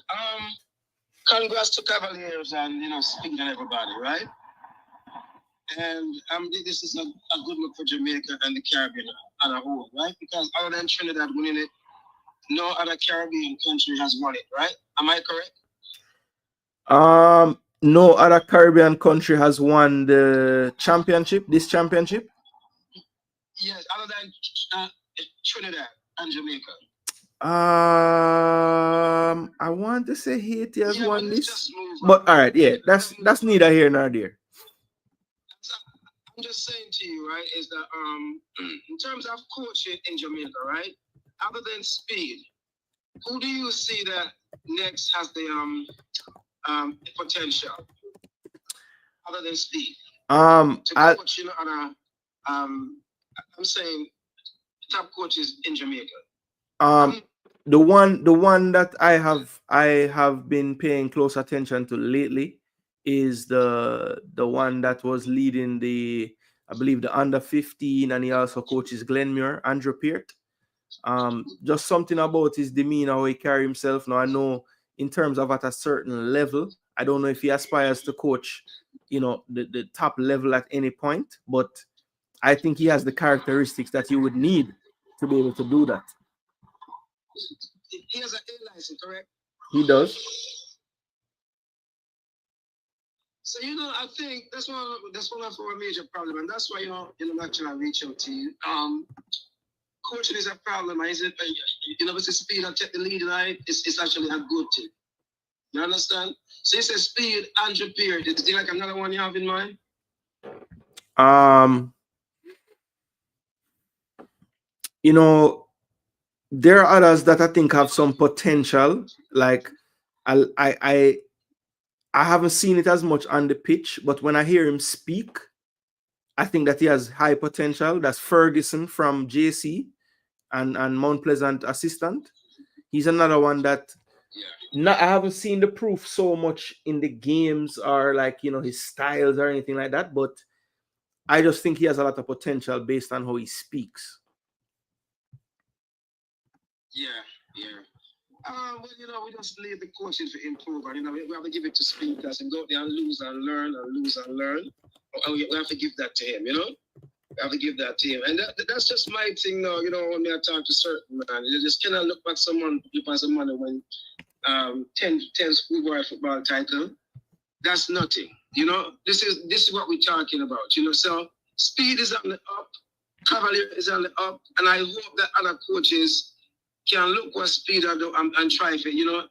Congrats to Cavaliers and speaking to everybody, right? And this is a good look for Jamaica and the Caribbean as a whole, right? Because other than Trinidad winning it, no other Caribbean country has won it, right? Am I correct? No other Caribbean country has won the championship, this championship? Yes, other than Trinidad and Jamaica. I want to say Haiti has won this. But all right, yeah, that's neither here nor there. I'm just saying to you, right, is that in terms of coaching in Jamaica, right, other than Speed, who do you see that next has the potential other than Speed? To coach, I'm saying top coaches in Jamaica. The one that I have been paying close attention to lately is the one that was leading I believe the under 15, and he also coaches Glenmuir, Andrew Peart. Just something about his demeanor, how he carry himself. Now I know in terms of at a certain level, I don't know if he aspires to coach, the top level at any point, but I think he has the characteristics that you would need to be able to do that. He has an A license, correct? He does. So I think that's one of our major problem, and that's why actually I reach out to you. Coaching is a problem. Is it? With the Speed and take the lead, right? It's actually a good thing. You understand? So you say Speed, Andrew Peart. Is there like another one you have in mind? There are others that I think have some potential. Like I haven't seen it as much on the pitch, but when I hear him speak, I think that he has high potential. That's Ferguson from JC and Mount Pleasant assistant. He's another one that Not, I haven't seen the proof so much in the games or like, you know, his styles or anything like that, but I just think he has a lot of potential based on how he speaks. Yeah. Well, you know, we just leave the coaches to improve, and you know, we have to give it to speakers and go there and lose and learn and lose and learn. And we have to give that to him, you know. We have to give that to him, and that's just my thing now. You know, when I talk to certain man, you just cannot look back someone, look at some money when 10 Schoolboy football title. That's nothing. You know, this is what we're talking about. You know, so speed is on the up, Cavalier is on the up, and I hope that other coaches can look what speed I do and try to, you know,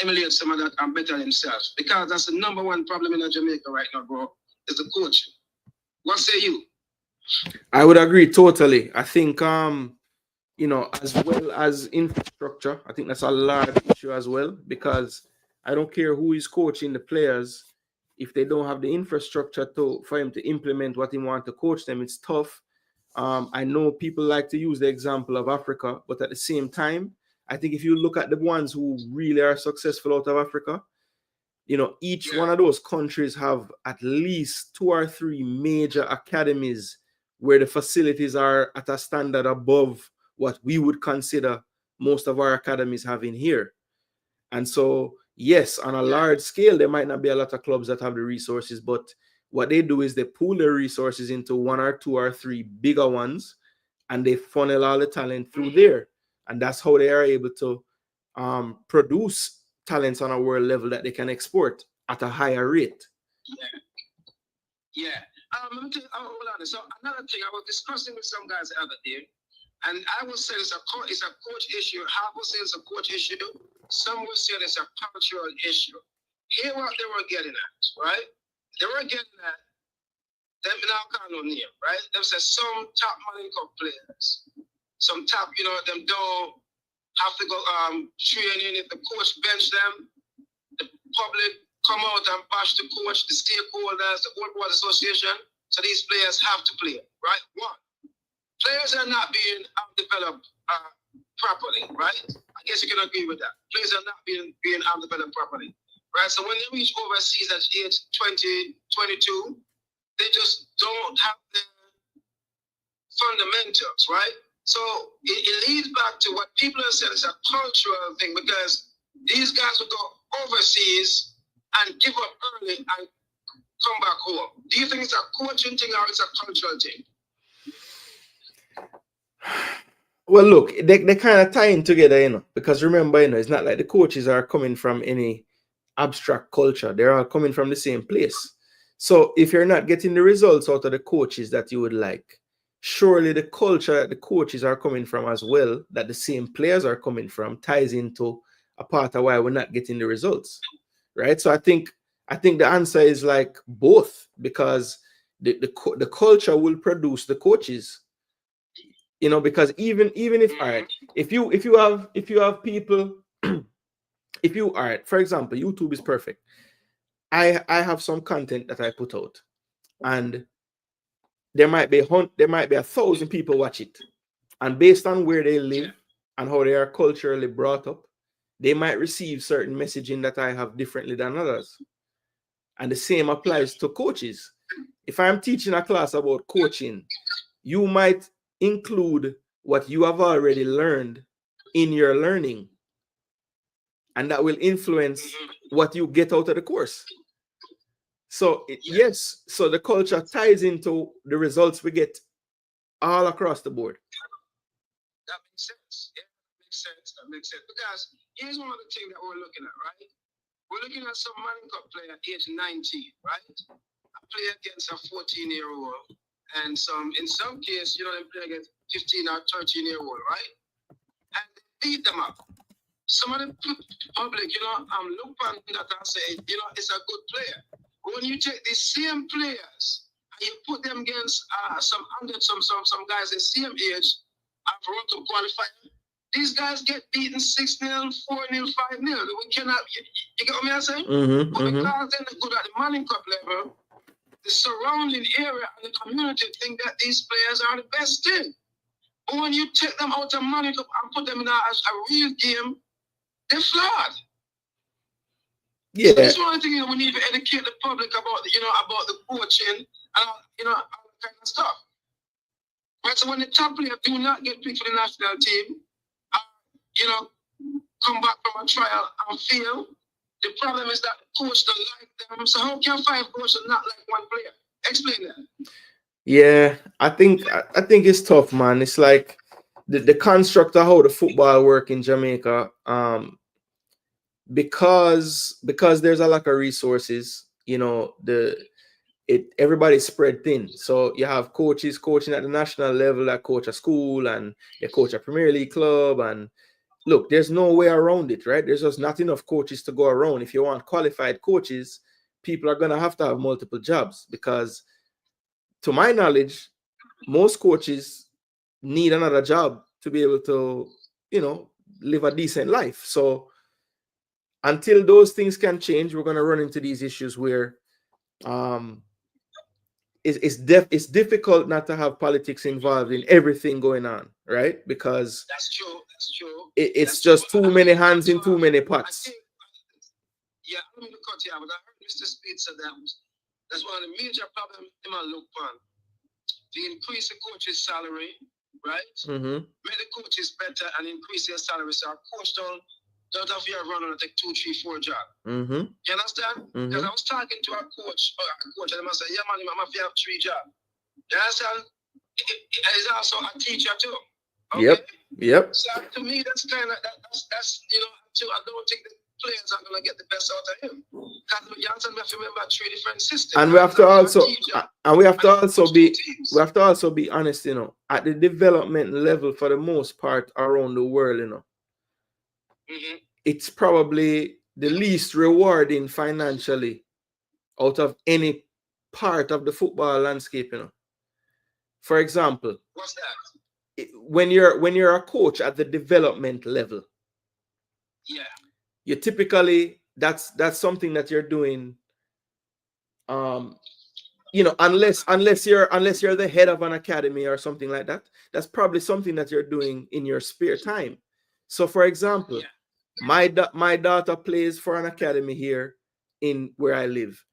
emulate some of that and better themselves. Because that's the number one problem in Jamaica right now, bro, is the coaching. What say you? I would agree totally. I think you know, as well as infrastructure, I think that's a large issue as well, because I don't care who is coaching the players, if they don't have the infrastructure for him to implement what he wants to coach them, it's tough. I know people like to use the example of Africa, but at the same time, I think if you look at the ones who really are successful out of Africa, you know, each one of those countries have at least 2 or 3 major academies where the facilities are at a standard above what we would consider most of our academies having here. And so, yes, on a large scale, there might not be a lot of clubs that have the resources, but what they do is they pool their resources into 1 or 2 or 3 bigger ones, and they funnel all the talent through there. And that's how they are able to produce talents on a world level that they can export at a higher rate. Yeah. Hold on. So another thing, I was discussing with some guys the other day, and I would say it's a coach issue. Half would say it's a coach issue. Some would say it's a cultural issue. Here what they were getting at, right? They were getting at them now can't no name, right? Them say some top money cup players, some top, you know, them don't have to go training if the coach bench them, the public come out and bash the coach, the stakeholders, the Old Boys Association. So these players have to play, right? One, players are not being developed properly, right? I guess you can agree with that. Players are not being developed properly, right? So when they reach overseas at age 20, 22, they just don't have the fundamentals, right? So it leads back to what people have said is a cultural thing, because these guys will go overseas and give up early and come back home. Do you think it's a coaching thing or it's a cultural thing? Well, look, they kind of tie in together, you know, because remember, you know, it's not like the coaches are coming from any abstract culture. They're all coming from the same place. So if you're not getting the results out of the coaches that you would like, surely the culture that the coaches are coming from as well, that the same players are coming from, ties into a part of why we're not getting the results, right? So I think the answer is like both, because the culture will produce the coaches, you know, because even if, all right, if you have people, if you, all right, for example, YouTube is perfect. I have some content that I put out, and there might be 1,000 people watch it, and based on where they live and how they are culturally brought up, they might receive certain messaging that I have differently than others. And the same applies to coaches. If I'm teaching a class about coaching, you might include what you have already learned in your learning, and that will influence what you get out of the course. So yes, so the culture ties into the results we get all across the board. That makes sense. Yeah, that makes sense. Because here's one of the things that we're looking at, right? We're looking at some Manning Cup player at age 19, right? I play against a 14-year-old, and in some cases, you know, they play against 15 or 13-year-old, right? And they beat them up. Some of the public, you know, look on that and say, you know, it's a good player. But when you take these same players and you put them against some guys the same age, run to qualify, these guys get beaten 6-0, 4-0, 5-0. We cannot, you get what I'm saying? But because they're good at the Manning Cup level, the surrounding area and the community think that these players are the best thing. But when you take them out of Manning Cup and put them in a real game, They're flawed. Yeah. So this one thing, we need to educate the public about about the coaching and all that kind of stuff. Right. So when the top player do not get picked for the national team, come back from a trial and fail, the problem is that the coach don't like them. So how can 5 coaches not like one player? Explain that. Yeah, I think it's tough, man. It's like the construct of how the football work in Jamaica, because there's a lack of resources, everybody's spread thin. So you have coaches coaching at the national level that coach a school and they coach a Premier League club, and look, there's no way around it, right? There's just not enough coaches to go around. If you want qualified coaches, people are gonna have to have multiple jobs, because to my knowledge, most coaches need another job to be able to, live a decent life. So until those things can change, we're going to run into these issues where it's difficult not to have politics involved in everything going on, right? Because that's true. It's just too many hands in too many pots. Yeah, I'm going to cut you out, but I heard Mr. Speed said that's one of the major problems in my look on. To increase the coach's salary, right? Mm-hmm. Make the coaches better and increase their salary. So our coach don't have to run on take 2, 3, 4 jobs. Mm-hmm. You understand? Because I was talking to a coach, and I said, yeah, man, I'm have to have 3 jobs. You understand? He's also a teacher too. Okay? Yep. So to me, that's kind of that's I don't think the players are gonna get the best out of him. Because you have to remember 3 different systems. And we have to also be honest, at the development level for the most part around the world, mm-hmm. It's probably the least rewarding financially out of any part of the football landscape, For example, what's that? When you're a coach at the development level, yeah, you typically that's something that you're doing, unless you're the head of an academy or something like that. That's probably something that you're doing in your spare time. So for example, my daughter plays for an academy here in where I live,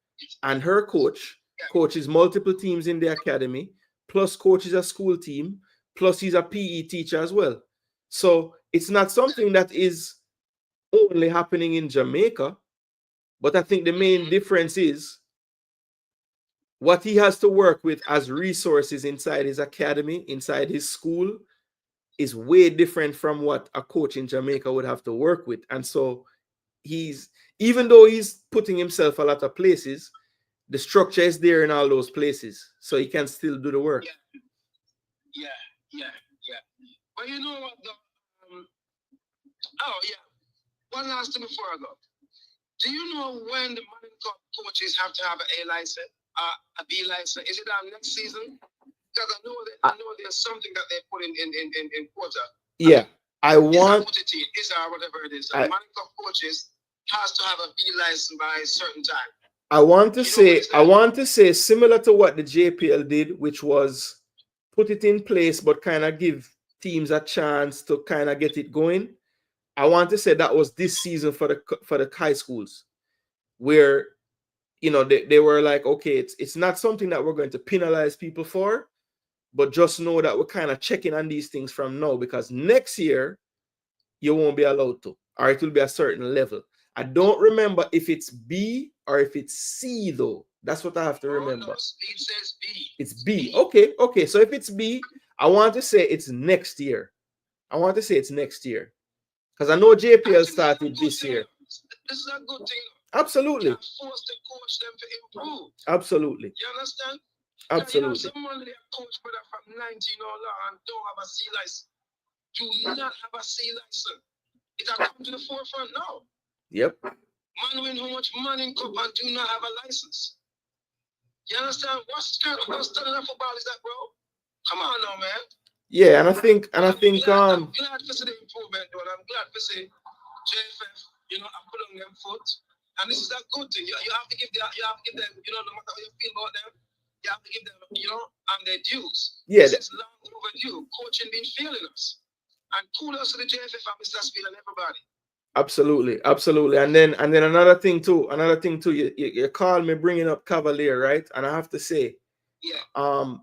and her coach coaches multiple teams in the academy, plus coaches a school team, plus he's a PE teacher as well. So it's not something that is only happening in Jamaica, but I think the main difference is what he has to work with as resources inside his academy, inside his school, is way different from what a coach in Jamaica would have to work with. And so even though he's putting himself a lot of places, the structure is there in all those places, so he can still do the work. Yeah. But you know what, though? One last thing before I go. Do you know when the Manning Cup coaches have to have an A license, a B license? Is it our next season? Because I know there's something that they put in quarter. Yeah, whatever it is. The Manning Cup coaches has to have a B license by a certain time. I want to say similar to what the JPL did, which was put it in place, but kind of give teams a chance to kind of get it going. I want to say that was this season for the high schools, where they were like, okay, it's not something that we're going to penalize people for, but just know that we're kind of checking on these things from now, because next year you won't be allowed to, or it will be a certain level. I don't remember if it's B or if it's C though. That's what I have to remember. No, it says B. It's B. Okay. So if it's B, I want to say it's next year. Because I know JPL started this year. This is a good thing. Absolutely. You force the coach them to improve. Absolutely. You understand? Absolutely. Someone that coach brother from 19 and don't have a C license. Do not have a C license. It has come to the forefront now. Yep. Man win how much money in cup and do not have a license. You understand? What standard of football is that, bro? Come on now, man. Yeah, and I think I'm glad to see the improvement, though, and I'm glad to see JFF, I put on them foot. And this is a good thing. You have to give them, no matter how you feel about them, you have to give them, and their dues. Yeah. This is long overdue. Coaching been failing us. And kudos to the JFF and Mr. Speed and everybody. Absolutely, absolutely. And then another thing too, you call me bringing up Cavalier, right? And I have to say, Yeah.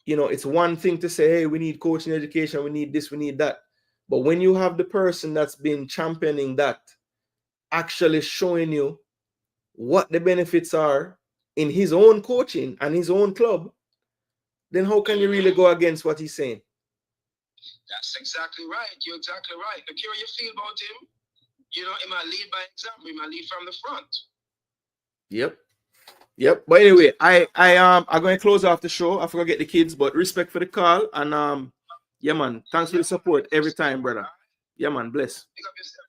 You know, it's one thing to say, hey, we need coaching education, we need this, we need that. But when you have the person that's been championing that actually showing you what the benefits are in his own coaching and his own club, then how can you really go against what he's saying? That's exactly right. You're exactly right. The cure you feel about him, you know, he might lead by example, he might lead from the front. Yep. But anyway, I'm gonna close off the show. I forgot to get the kids, but respect for the call and yeah, man. Thanks for the support every time, brother. Yeah, man. Bless. Pick up yourself.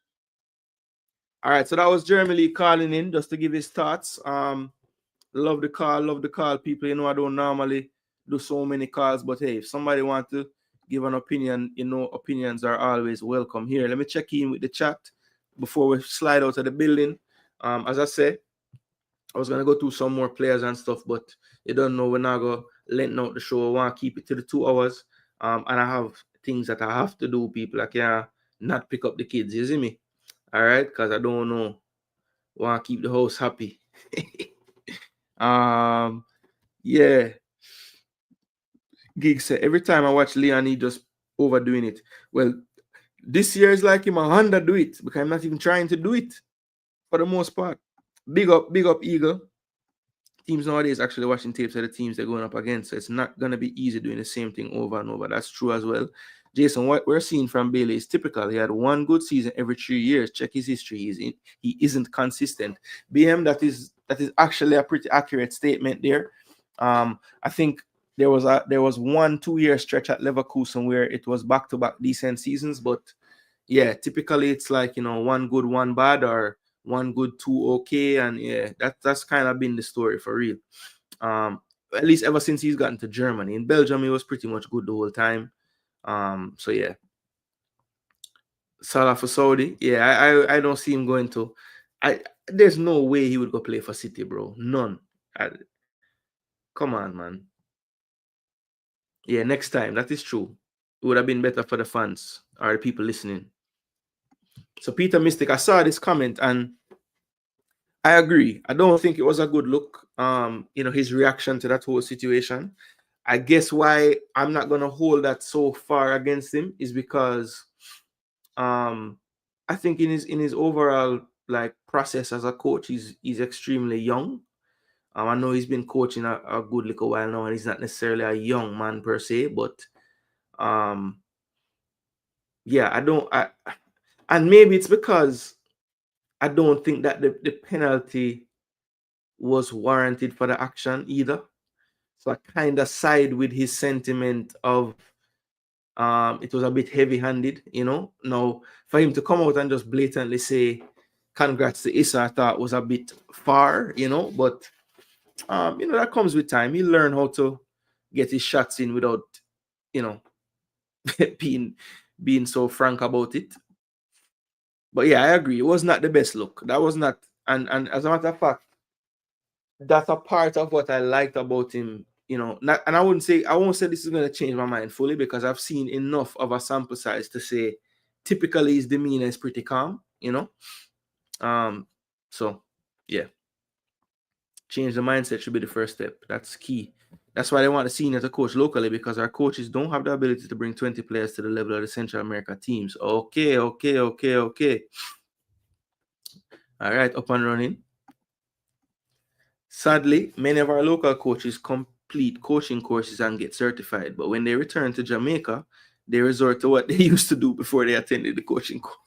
All right, so that was Jeremy Lee calling in just to give his thoughts. Love the call, people. You know, I don't normally do so many calls, but hey, if somebody want to give an opinion, you know, opinions are always welcome here. Let me check in with the chat before we slide out of the building. As I said, I was gonna go through some more players and stuff, but you don't know, we're not gonna lengthen out the show. I want to keep it to the 2 hours. And I have things that I have to do, people. I can't not pick up the kids, you see me? All right, because I don't know. Want to keep the house happy. Yeah. Gig said every time I watch Leon, he just overdoing it. Well, this year is like him a Honda do it because I'm not even trying to do it for the most part. Big up, Eagle. Teams nowadays actually watching tapes of the teams they're going up against. So it's not gonna be easy doing the same thing over and over. That's true as well. Jason, what we're seeing from Bailey is typical. He had one good season every 3 years. Check his history. He isn't consistent. BM, that is actually a pretty accurate statement there. I think there was 1-2 year stretch at Leverkusen where it was back-to-back decent seasons, but yeah, typically it's like, you know, one good, one bad, or one good, two okay, and yeah, that's kind of been the story for real. At least ever since he's gotten to Germany. In Belgium, he was pretty much good the whole time. So yeah. Salah for Saudi. Yeah, I don't see him going to. There's no way he would go play for City, bro. None. Come on, man. Yeah, next time. That is true. It would have been better for the fans or the people listening. So Peter Mystic, I saw this comment and I agree. I don't think it was a good look. You know, his reaction to that whole situation. I guess why I'm not gonna hold that so far against him is because I think in his overall like process as a coach, he's extremely young. I know he's been coaching a good little while now, and he's not necessarily a young man per se, but yeah, and maybe it's because I don't think that the penalty was warranted for the action either. So I kind of side with his sentiment of it was a bit heavy-handed, you know. Now, for him to come out and just blatantly say congrats to ISSA, I thought was a bit far, you know, but you know, that comes with time. He'll learn how to get his shots in without, you know, being so frank about it. But yeah, I agree. It was not the best look. That was not, and as a matter of fact, that's a part of what I liked about him, you know. Not, and I won't say this is going to change my mind fully because I've seen enough of a sample size to say typically his demeanor is pretty calm, you know. So yeah, change the mindset should be the first step. That's key. That's why they want the senior to coach locally, because our coaches don't have the ability to bring 20 players to the level of the Central America teams. Okay. All right, up and running. Sadly, many of our local coaches complete coaching courses and get certified, but when they return to Jamaica, they resort to what they used to do before they attended the coaching course.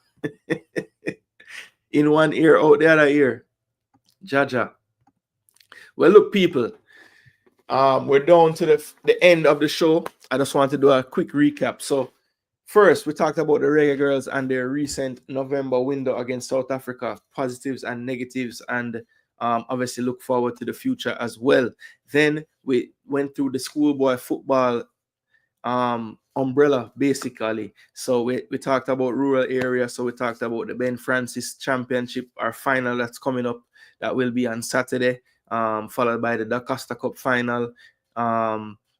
In one ear, out the other ear. Jaja. Well, look, people, we're down to the end of the show. I just want to do a quick recap. So, first, we talked about the Reggae Girlz and their recent November window against South Africa, positives and negatives, and obviously look forward to the future as well. Then we went through the schoolboy football umbrella, basically. So we talked about rural areas. So we talked about the Ben Francis Championship, our final that's coming up, that will be on Saturday, followed by the DACOSTA Cup final.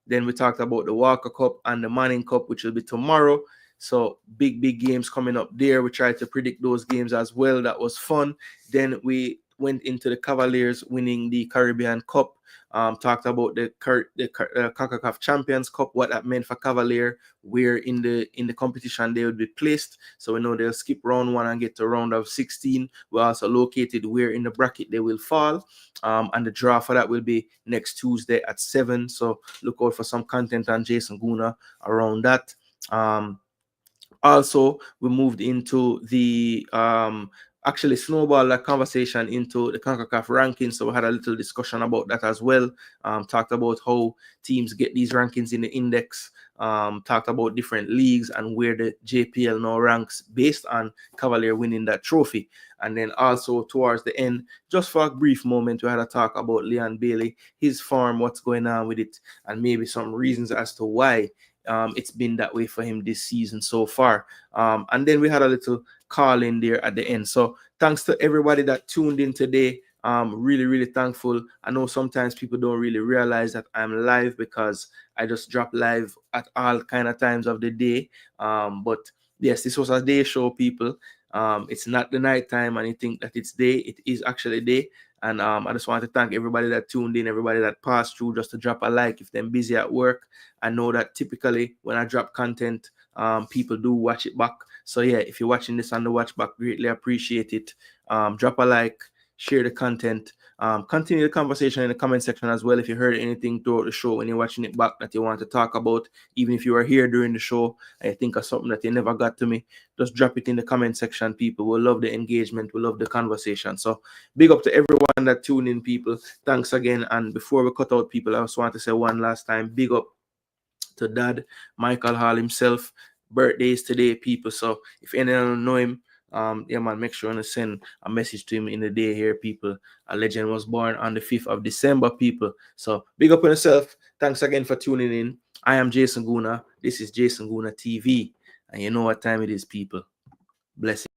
Then we talked about the Walker Cup and the Manning Cup, which will be tomorrow. So big games coming up there. We tried to predict those games as well. That was fun. Then we went into the Cavaliers winning the Caribbean Cup. Talked about the CONCACAF Champions Cup, what that meant for Cavalier, where in the competition they would be placed. So we know they'll skip round 1 and get to round of 16. We're also located where in the bracket they will fall. And the draw for that will be next Tuesday at 7. So look out for some content on Jason Gooner around that. Also, we moved into the actually snowball that conversation into the CONCACAF rankings. So we had a little discussion about that as well. Talked about how teams get these rankings in the index. Talked about different leagues and where the JPL now ranks based on Cavalier winning that trophy. And then also towards the end, just for a brief moment, we had a talk about Leon Bailey, his form, what's going on with it, and maybe some reasons as to why it's been that way for him this season so far. And then we had a little call in there at the end. So thanks to everybody that tuned in today. Really thankful. I know sometimes people don't really realize that I'm live because I just drop live at all kind of times of the day. But yes, this was a day show, people. It's not the night time and you think that it's day. It is actually day. And I just want to thank everybody that tuned in, everybody that passed through just to drop a like if they're busy at work. I know that typically when I drop content, people do watch it back. So yeah, if you're watching this on the watch back, greatly appreciate it. Drop a like, share the content. Continue the conversation in the comment section as well. If you heard anything throughout the show when you're watching it back that you want to talk about, even if you were here during the show and you think of something that you never got to me, just drop it in the comment section. People will love the engagement, will love the conversation. So big up to everyone that tuned in, people. Thanks again. And before we cut out, people, I just want to say one last time, big up to Dad Michael Hall himself. Birthdays today, people. So if anyone don't know him, yeah, man, make sure to send a message to him in the day here, people. A legend was born on the 5th of December, people. So big up on yourself. Thanks again for tuning in. I am Jason Gooner. This is Jason Gooner TV. And you know what time it is, people. Blessings.